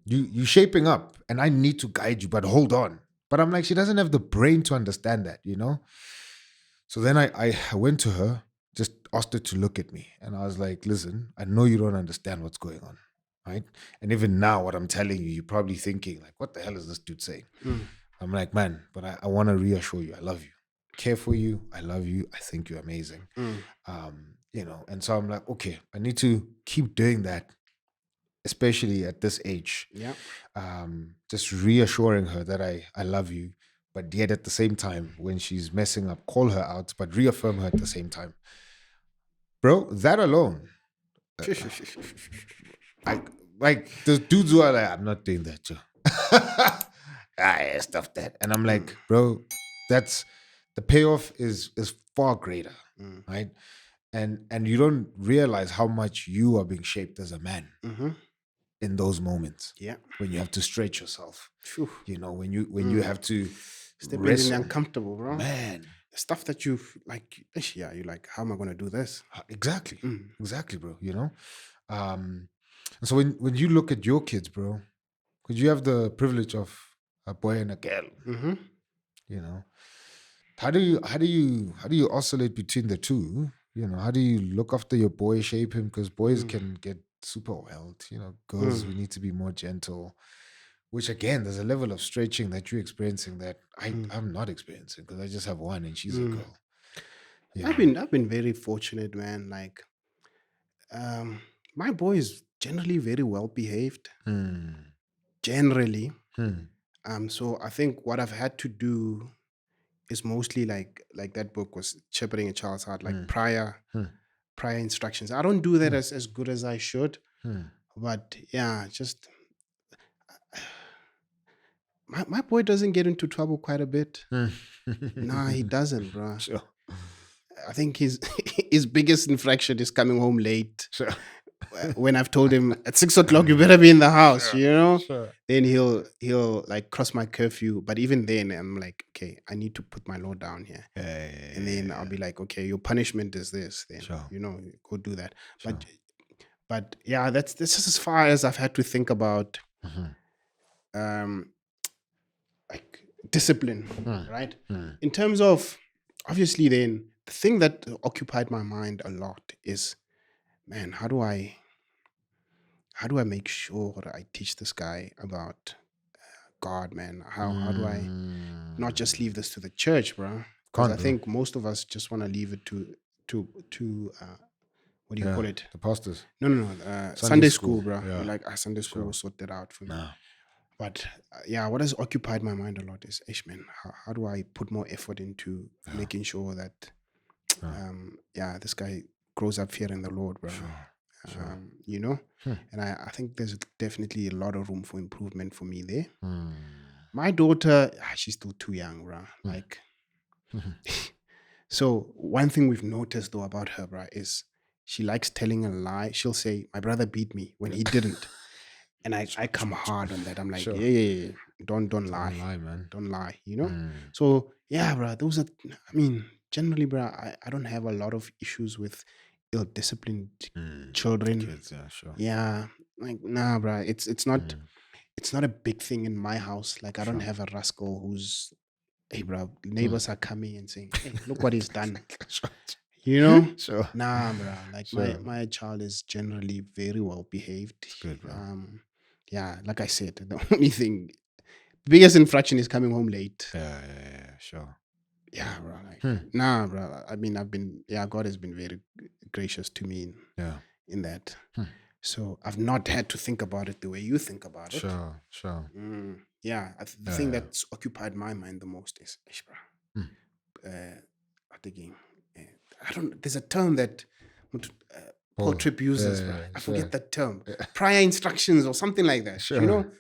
You shaping up and I need to guide you, but hold on. But I'm like, she doesn't have the brain to understand that, So then I went to her, just asked her to look at me. And I was like, listen, I know you don't understand what's going on, right? And even now, what I'm telling you, you're probably thinking like, what the hell is this dude saying? I'm like, man, but I want to reassure you, I love you. Care for you, I love you, I think you're amazing. And so I'm like, okay, I need to keep doing that, especially at this age. Yeah. Just reassuring her that I love you, but yet at the same time, when she's messing up, call her out, but reaffirm her at the same time. Bro, that alone. Like the dudes who are like, I'm not doing that, Joe. Stuff that. And I'm like, bro, that's the payoff is far greater, right? And you don't realize how much you are being shaped as a man in those moments. Yeah. When you have to stretch yourself. Phew. When you have to step in the uncomfortable, bro. Man. Stuff that you like, you're like, how am I gonna do this? Exactly. Exactly, bro. And so when you look at your kids, bro, because you have the privilege of a boy and a girl, how do you oscillate between the two? How do you look after your boy, shape him? Because boys can get super wild. Girls, we need to be more gentle. Which again, there's a level of stretching that you're experiencing that I'm not experiencing because I just have one and she's a girl. Yeah. I've been very fortunate, man. Like, my boy is generally very well behaved. Generally. So I think what I've had to do is mostly like that book was Shepherding a Child's Heart, like prior instructions. I don't do that as good as I should. But yeah, just my boy doesn't get into trouble quite a bit. Nah, he doesn't, bro. Sure. I think his biggest infraction is coming home late. Sure. When I've told him at 6 o'clock you better be in the house, Sure. Then he'll like cross my curfew. But even then, I'm like, okay, I need to put my law down here. And then I'll be like, okay, your punishment is this. Then go do that. Sure. But yeah, this is as far as I've had to think about like discipline, right? In terms of obviously, then the thing that occupied my mind a lot is, man, how do I make sure I teach this guy about God, man? How do I not just leave this to the church, bro? Because I think most of us just want to leave it to what do you call it? The pastors. No. Sunday school, bro. Yeah. Like Sunday school will sort that out for me. Nah. But what has occupied my mind a lot is, man, how do I put more effort into making sure that, this guy grows up fearing the Lord, bro. Sure. And I think there's definitely a lot of room for improvement for me there. My daughter, she's still too young, bro. Like, so one thing we've noticed though about her, bro, is she likes telling a lie. She'll say, "My brother beat me," when he didn't, and I come hard on that. I'm like, Sure. yeah, don't lie, Don't lie, man. don't lie, you know. So yeah, bro, those are. I mean, generally, bro, I don't have a lot of issues with ill-disciplined children. Kids, yeah, sure. Yeah, like nah, bro, it's not. It's not a big thing in my house. Like, I don't have a rascal who's, hey, bro, neighbors are coming and saying, hey, look what he's done. You know? Sure. Nah, bro. Like, Sure. my child is generally very well behaved. Good, bro. Yeah, like I said, the only thing, biggest infraction is coming home late. Yeah, sure. Yeah, bro. Like, nah, bro. I mean, God has been very gracious to me in that. So I've not had to think about it the way you think about it. Sure. Yeah, the thing that's occupied my mind the most is, bro. I don't. There's a term that Paul Tripp uses, bro. I forget that term. Prior instructions or something like that. Sure. You know,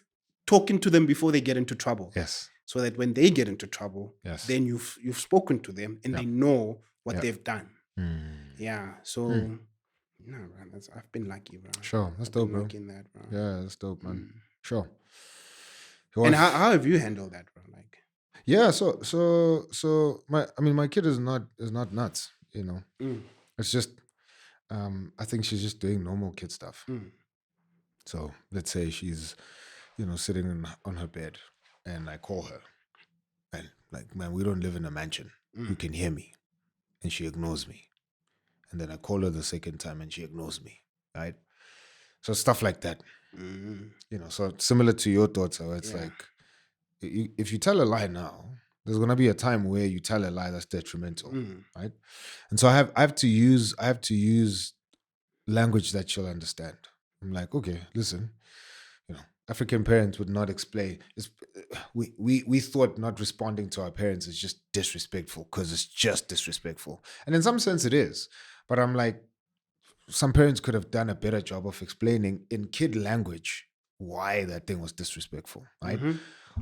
talking to them before they get into trouble. Yes. So that when they get into trouble, then you've spoken to them and they know what they've done. Yeah. So. No, man, I've been lucky, bro. Sure, that's dope, bro. Lucky in that, bro. Yeah, that's dope, man. Sure. And how have you handled that, bro? Like, yeah, so my kid is not nuts, you know. It's just I think she's just doing normal kid stuff. So let's say she's, you know, sitting on her bed and I call her and like, man, we don't live in a mansion. You can hear me. And she ignores me. And then I call her the second time and she ignores me, right? So stuff like that, you know. So similar to your daughter, where it's like, if you tell a lie now, there's gonna be a time where you tell a lie that's detrimental, right? And so I have to use language that she'll understand. I'm like, okay, listen, you know, African parents would not explain. We thought not responding to our parents is just disrespectful because it's just disrespectful, and in some sense it is. But I'm like, some parents could have done a better job of explaining in kid language why that thing was disrespectful, right?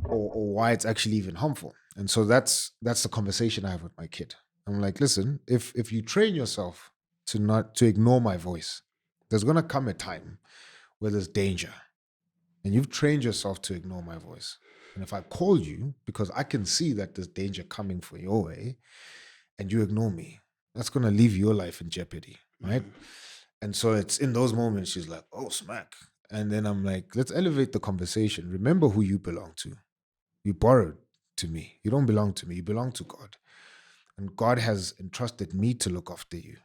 Or why it's actually even harmful. And so that's the conversation I have with my kid. I'm like, listen, if you train yourself to ignore my voice, there's gonna come a time where there's danger. And you've trained yourself to ignore my voice. And if I call you because I can see that there's danger coming for your way and you ignore me, that's going to leave your life in jeopardy, right? And so it's in those moments she's like, oh, smack. And then I'm like, let's elevate the conversation. Remember who you belong to. You borrowed to me. You don't belong to me. You belong to God. And God has entrusted me to look after you.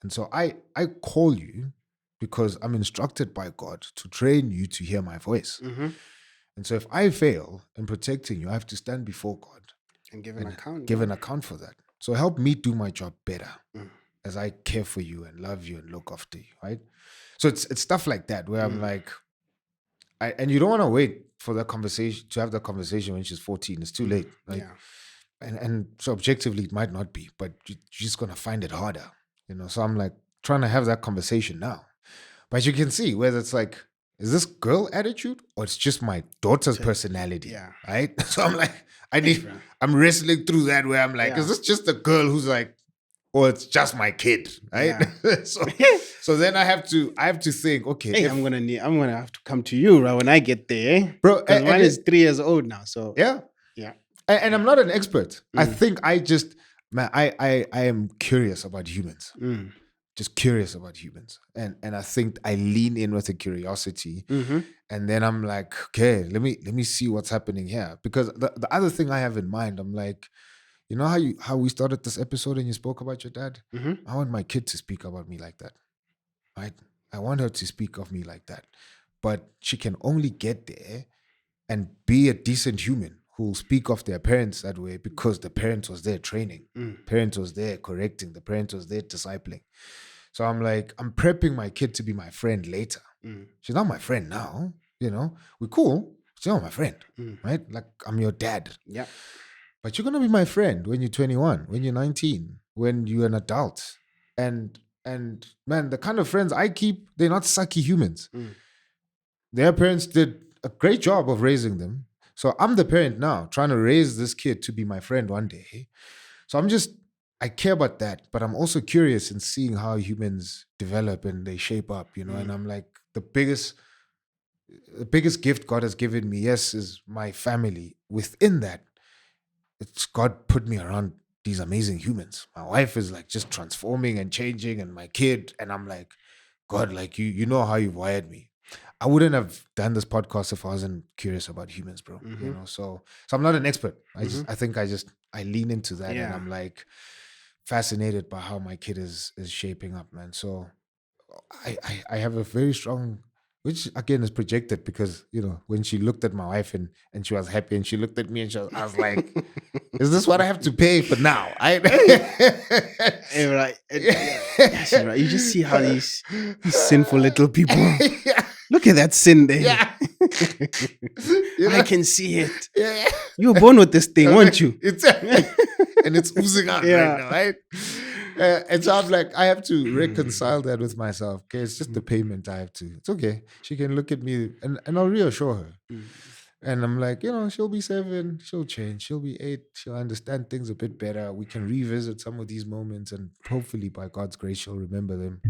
And so I call you because I'm instructed by God to train you to hear my voice. And so if I fail in protecting you, I have to stand before God and give an account. Give an account for that. So help me do my job better as I care for you and love you and look after you, right? So it's stuff like that where I'm like, and you don't want to wait for that conversation, to have that conversation when she's 14. It's too late. Right? Yeah. And so objectively it might not be, but you're just going to find it harder, you know? So I'm like trying to have that conversation now. But you can see whether it's like, is this girl attitude or it's just my daughter's personality? Yeah. Right? So I'm like, I'm wrestling through that where I'm like, is this just a girl who's like, or it's just my kid, right? Yeah. so then I have to think, okay. Hey, I'm gonna have to come to you, right, when I get there. Bro, because mine is 3 years old now. So yeah. And I'm not an expert. I think I am curious about humans. Just curious about humans. And I think I lean in with a curiosity. And then I'm like, okay, let me see what's happening here. Because the other thing I have in mind, I'm like, you know how we started this episode and you spoke about your dad? I want my kid to speak about me like that. Right? I want her to speak of me like that. But she can only get there and be a decent human who will speak of their parents that way because the parent was there training. Parent was there correcting. The parent was there discipling. So I'm like, I'm prepping my kid to be my friend later. She's not my friend now, you know. We're cool. She's not my friend, right? Like, I'm your dad. Yeah. But you're going to be my friend when you're 21, when you're 19, when you're an adult. And man, the kind of friends I keep, they're not sucky humans. Their parents did a great job of raising them. So I'm the parent now, trying to raise this kid to be my friend one day. So I care about that, but I'm also curious in seeing how humans develop and they shape up, and I'm like, the biggest gift God has given me, yes, is my family. Within that, it's God put me around these amazing humans. My wife is like just transforming and changing, and my kid, and I'm like, God, like you know how you've wired me. I wouldn't have done this podcast if I wasn't curious about humans, bro. So I'm not an expert. I think I lean into that, and I'm like fascinated by how my kid is shaping up, man. So I have a very strong, which again is projected because when she looked at my wife and she was happy, and she looked at me and I was like, is this what I have to pay for now? Hey, right. Yes, you're right. You just see how these sinful little people. Look at that sin there. Yeah. I can see it. Yeah. You were born with this thing, weren't you? And it's oozing out right now, right? And so I'm like, I have to reconcile that with myself. Okay, it's just the payment I have to. It's okay. She can look at me and I'll reassure her. And I'm like, she'll be 7, she'll change. She'll be 8, she'll understand things a bit better. We can revisit some of these moments, and hopefully by God's grace, she'll remember them.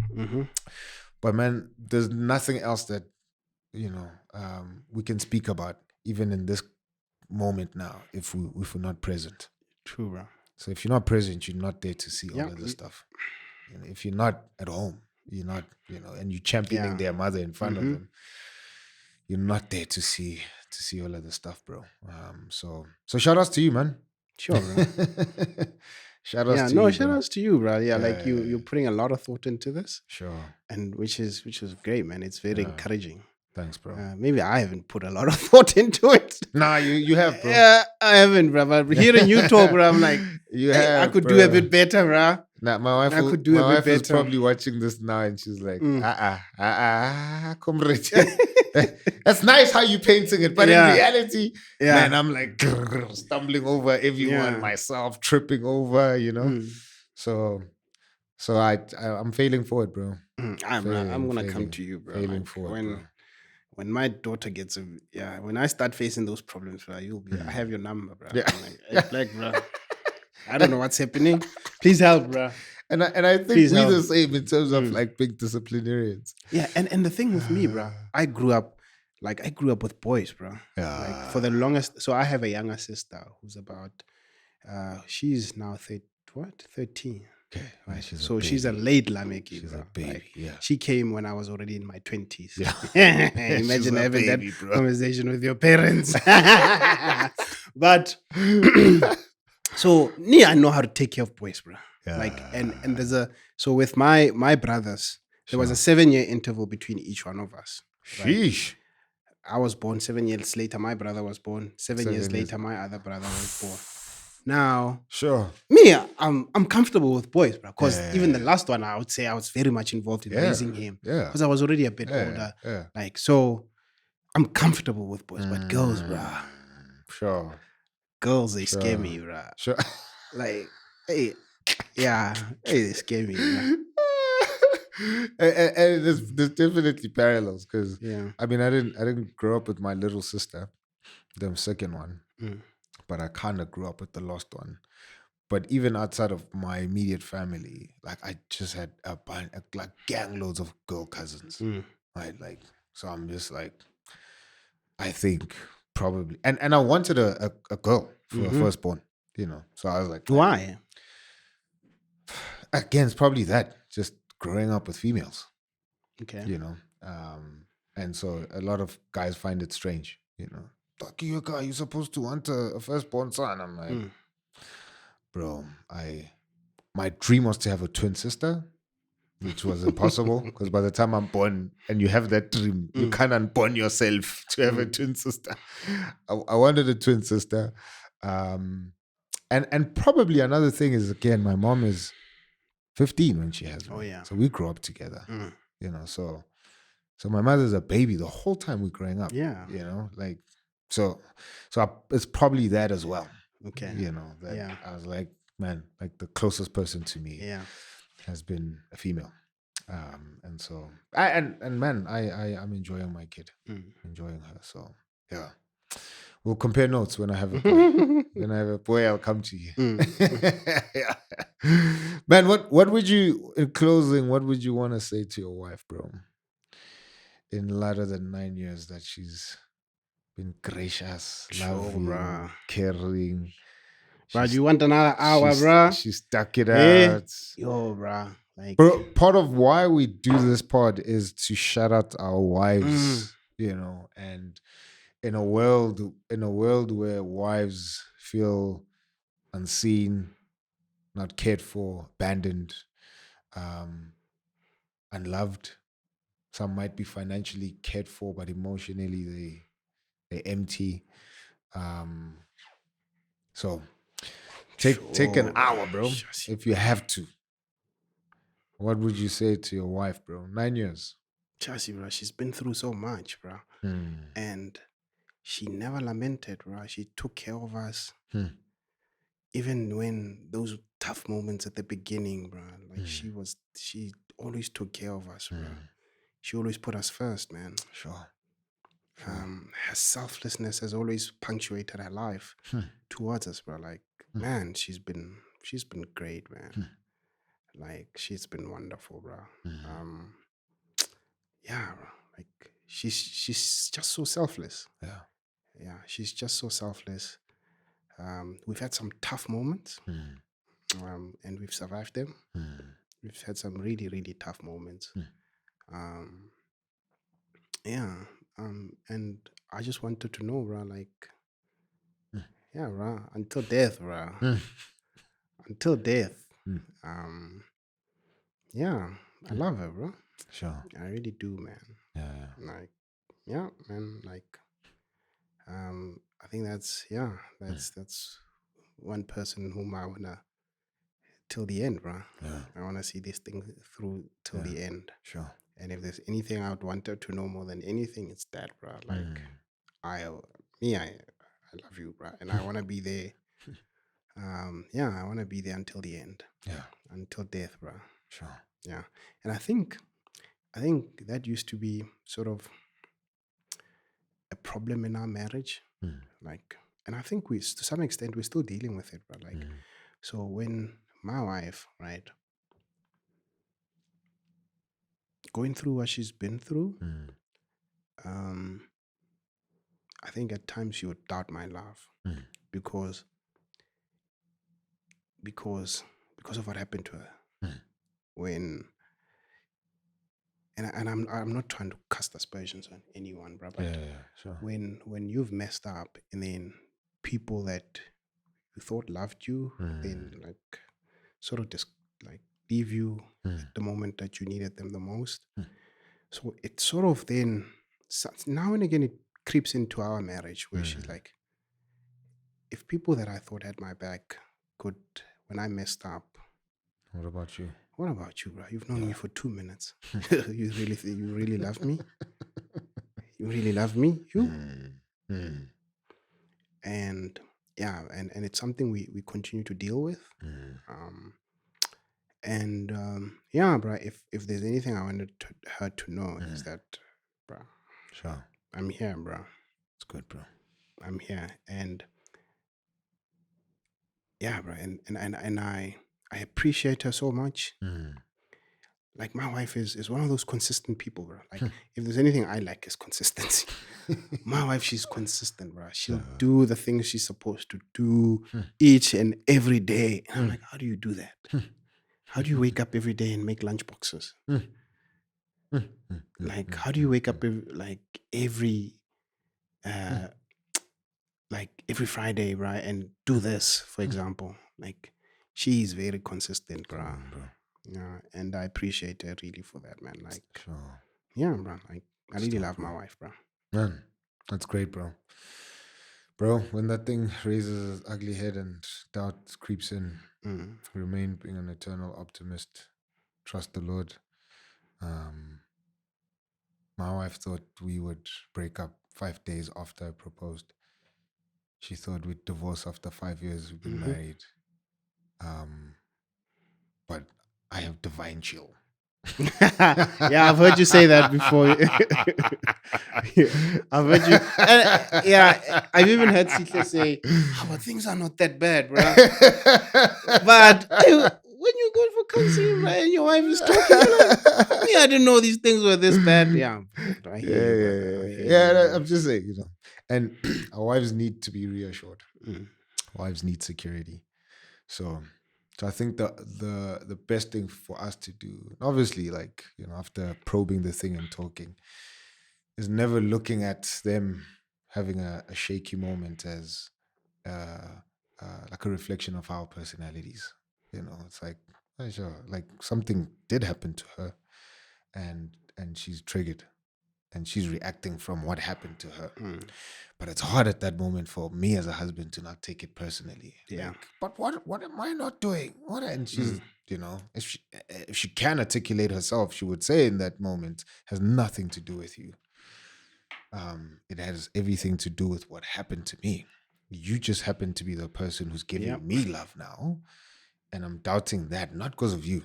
But man, there's nothing else that, we can speak about, even in this moment now, if we're not present. True, bro. So if you're not present, you're not there to see all of this stuff. If you're not at home, you're not, and you're championing their mother in front of them, you're not there to see all of this stuff, bro. So shout outs to you, man. Sure, bro. Shout outs to you. Shout outs to you, bro. Yeah, like you're putting a lot of thought into this. Sure. And which is great, man. It's very encouraging. Thanks, bro. Maybe I haven't put a lot of thought into it. Nah, you have, bro. Yeah, I haven't, bro. But hearing you talk, bro, I'm like, I could do a bit better, bro. Nah, my wife is probably watching this now, and she's like, comrade. That's nice how you painting it, but in reality, man, I'm like stumbling over everyone, myself tripping over, So I'm failing forward, bro. I'm gonna come to you, bro. Failing forward, bro. When my daughter gets when I start facing those problems, bro, I have your number, bro. Yeah. I'm like, hey, Black, bro. I don't know what's happening. Please help, bro. And I think we're the same in terms of like big disciplinarians. Yeah, and the thing with me, bro, I grew up with boys, bro. Yeah. Like for the longest. So I have a younger sister who's about, she's now 13. Okay, right. She's She's a late Lameki. She's bro. a baby. Like, she came when I was already in my 20s. Yeah. Imagine having baby, that bro. conversation with your parents. But so I know how to take care of boys, bro. Yeah. Like and there's so with my brothers, there was a 7-year interval between each one of us. Right? Sheesh. I was born 7 years later. My brother was born 7 years later. My other brother was born. Now, Sure. me, I'm comfortable with boys, bro. Because even the last one, I would say I was very much involved in raising him. Yeah. Because I was already a bit older. Yeah. Like, so I'm comfortable with boys. But girls, bro. Sure. Girls, they scare me, bro. Sure. Like, hey, they scare me, bro. and there's definitely parallels because Yeah. I mean I didn't grow up with my little sister, the second one, but I kind of grew up with the last one. But even outside of my immediate family, like I just had like gang loads of girl cousins, right? Like so I'm just like, I think probably and I wanted a girl for a firstborn, So I was like, Why? Again, it's probably that just growing up with females. Okay. And so a lot of guys find it strange, Fuck you, guy, you're supposed to want a firstborn son. I'm like, bro, my dream was to have a twin sister, which was impossible because by the time I'm born and you have that dream, you can't unborn yourself to have a twin sister. I wanted a twin sister. And probably another thing is, again, my mom is 15 when she has me. Oh, yeah. So we grew up together, so my mother's a baby the whole time we're growing up. Yeah. Like, so it's probably that as well. Okay. I was like, man, like the closest person to me has been a female. And so, I'm enjoying my kid, enjoying her. So, yeah. We'll compare notes when I have a boy. When I have a boy, I'll come to you. Yeah. Man, what would you, in closing, what would you want to say to your wife, bro? In light of the 9 years that she's been gracious, Sure, loving, bruh. caring. Bruh, you want another hour, bruh? She stuck it Hey, out. yo, bruh. Like, Bro, part of why we do this pod is to shout out our wives, and in a world where wives feel unseen, not cared for, abandoned, unloved. Some might be financially cared for, but emotionally they're empty. So take an sure, hour, bro, Just- if you have to. What would you say to your wife, bro? 9 years. Chelsea, bruh, she's been through so much, bruh. And she never lamented, bruh. She took care of us. Even when those tough moments at the beginning, bruh. Like she always took care of us, bruh. She always put us first, man. Sure. Her selflessness has always punctuated her life towards us, bro. Like, man, she's been great, man. Like, she's been wonderful, bro. Yeah, bro. Like, she's just so selfless. Yeah, she's just so selfless. We've had some tough moments, and we've survived them. We've had some really, really tough moments. Yeah. And I just wanted to know, bro, like, yeah, bro, until death, bro. Until death. Yeah, I love her, bro. Sure. I really do, man. Yeah. Like, yeah, man. Like, I think that's one person whom I wanna till the end, bro. Yeah. I wanna see this thing through till the end. Sure. And if there's anything I would want her to know more than anything, it's that, bro. Like, I love you, bro, and I wanna be there. I wanna be there until the end. Yeah. Until death, bro. Sure. Yeah. And I think that used to be sort of a problem in our marriage. Like, and I think to some extent, we're still dealing with it, but like, so when my wife, right, going through what she's been through, I think at times she would doubt my love because of what happened to her when. And I'm not trying to cast aspersions on anyone, bro. But sure. when you've messed up and then people that you thought loved you, then like sort of just like leave you at the moment that you needed them the most. So it sort of then now and again it creeps into our marriage where she's like, if people that I thought had my back could, when I messed up, What about you? what about you, bro? You've known me for 2 minutes. You really love me? You really love me? You? And yeah, and it's something we continue to deal with. Yeah, bro, if there's anything I wanted her to know is that, bro, Sure. I'm here, bro. It's good, bro. I'm here. And yeah, bro, and I appreciate her so much. Like, my wife is one of those consistent people, bro. Like, if there's anything I like, is consistency. My wife, she's consistent, bro. She'll do the things she's supposed to do each and every day. And I'm like, how do you do that? How do you wake up every day and make lunch boxes? Like, how do you wake up every Friday, right, and do this, for example? Like, she's very consistent, bro. Yeah, and I appreciate her really for that, man. Like, Sure. yeah, bro. Like, I really love my wife, bro. Man, that's great, bro. Bro, when that thing raises its ugly head and doubt creeps in, remain being an eternal optimist. Trust the Lord. My wife thought we would break up 5 days after I proposed. She thought we'd divorce after 5 years we've been married. But I have divine chill. Yeah, I've heard you say that before. I've heard you. Yeah, I've even heard Sitla say, but things are not that bad, bro. But when you go for counseling, right, and your wife is talking, you're like, me, I didn't know these things were this bad. Yeah, I hear you, brother. I hear you, man. I'm just saying, and our wives need to be reassured. Mm. Wives need security. So I think the best thing for us to do, obviously, like, after probing the thing and talking, is never looking at them having a shaky moment as like a reflection of our personalities. It's like, sure, like something did happen to her, and she's triggered, and she's reacting from what happened to her. But it's hard at that moment for me as a husband to not take it personally. Yeah. Like, but what am I not doing? What? And she's, if she can articulate herself, she would say in that moment, has nothing to do with you. It has everything to do with what happened to me. You just happen to be the person who's giving me love now, and I'm doubting that, not because of you,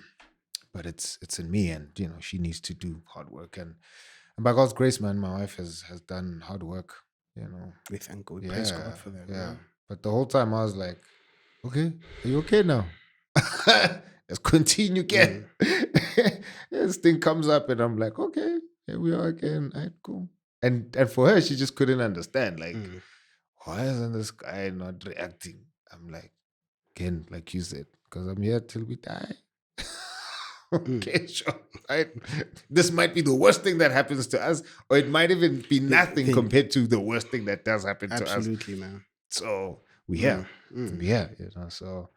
but it's in me. And she needs to do hard work, and by God's grace, man, my wife has done hard work. We thank God. We praise God for that. Yeah. Bro. But the whole time I was like, okay, are you okay now? Let's continue again. This thing comes up, and I'm like, okay, here we are again. All right, cool. And for her, she just couldn't understand. Like, why isn't this guy not reacting? I'm like, again, like you said, because I'm here till we die. Okay, sure. Right? This might be the worst thing that happens to us, or it might even be nothing compared to the worst thing that does happen to us. Absolutely, man. So we here. So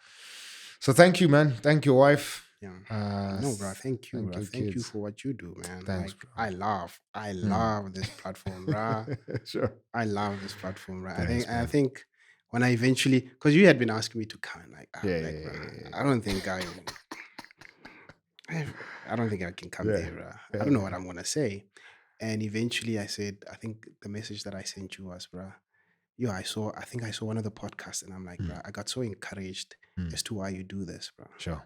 thank you, man. Thank you, wife. Yeah. No, bro. Thank you, bro. Thank you for what you do, man. Thanks, like, bro. I love this platform, bro. Sure. I love this platform, bro. Thanks, I think when I eventually, because you had been asking me to come, like, I don't think I don't think I can come there, bro. I don't know what I'm gonna say. And eventually I said, I think the message that I sent you was, bro, I think I saw one of the podcasts, and I'm like, bro, I got so encouraged as to why you do this, bro. Sure.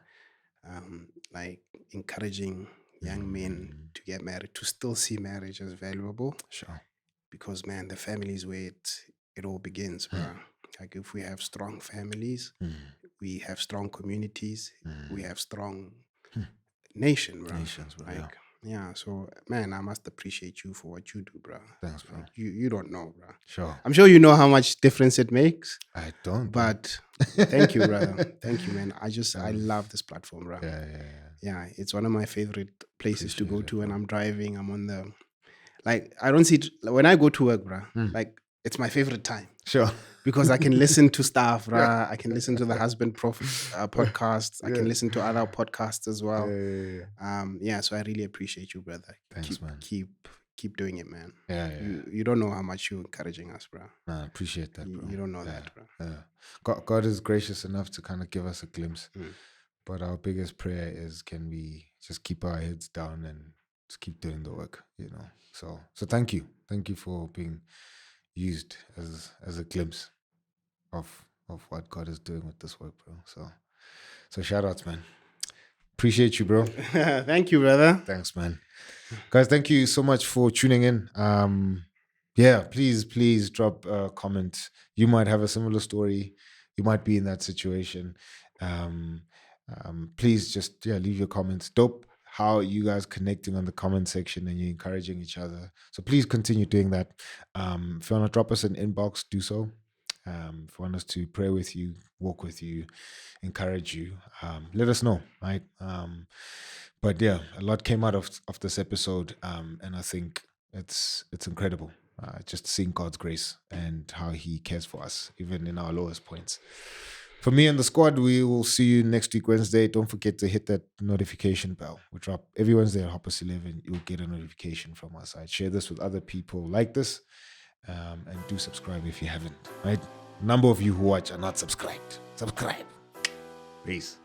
Like encouraging young men to get married, to still see marriage as valuable. Sure. Because, man, the family is where it all begins, bro. Like, if we have strong families, we have strong communities, we have strong nation, bro. Nations, bro. Like, yeah. So, man, I must appreciate you for what you do, bro. Thanks, bro. Like, you don't know, bro. Sure. I'm sure you know how much difference it makes. I don't. But thank you, brother. Thank you, man. I love this platform, bro. Yeah. It's one of my favorite places to go to when I'm driving. I'm on the, like, I don't see it, when I go to work, bro. Like, it's my favorite time. Sure. Because I can listen to stuff, bro. I can listen to the husband podcasts. I can listen to other podcasts as well. So I really appreciate you, brother. Thanks, man. Keep doing it, man. You don't know how much you're encouraging us, bro. I appreciate that, bro. You don't know that, bro. God is gracious enough to kind of give us a glimpse. But our biggest prayer is, can we just keep our heads down and just keep doing the work, So thank you. Thank you for being used as a glimpse of what God is doing with this work, bro. So shout outs, man. Appreciate you, bro. Thank you, brother. Thanks, man. Guys, thank you so much for tuning in. Please drop a comment. You might have a similar story. You might be in that situation. Please just leave your comments. Dope how you guys connecting on the comment section and you're encouraging each other. So please continue doing that. If you want to drop us an inbox, do so. If you want us to pray with you, walk with you, encourage you, let us know, right? But a lot came out of this episode, and I think it's incredible. Just seeing God's grace and how He cares for us, even in our lowest points. For me and the squad, we will see you next week, Wednesday. Don't forget to hit that notification bell. We drop every Wednesday at 11:30. You'll get a notification from our side. Share this with other people like this, and do subscribe if you haven't, right? A number of you who watch are not subscribed. Subscribe. Peace.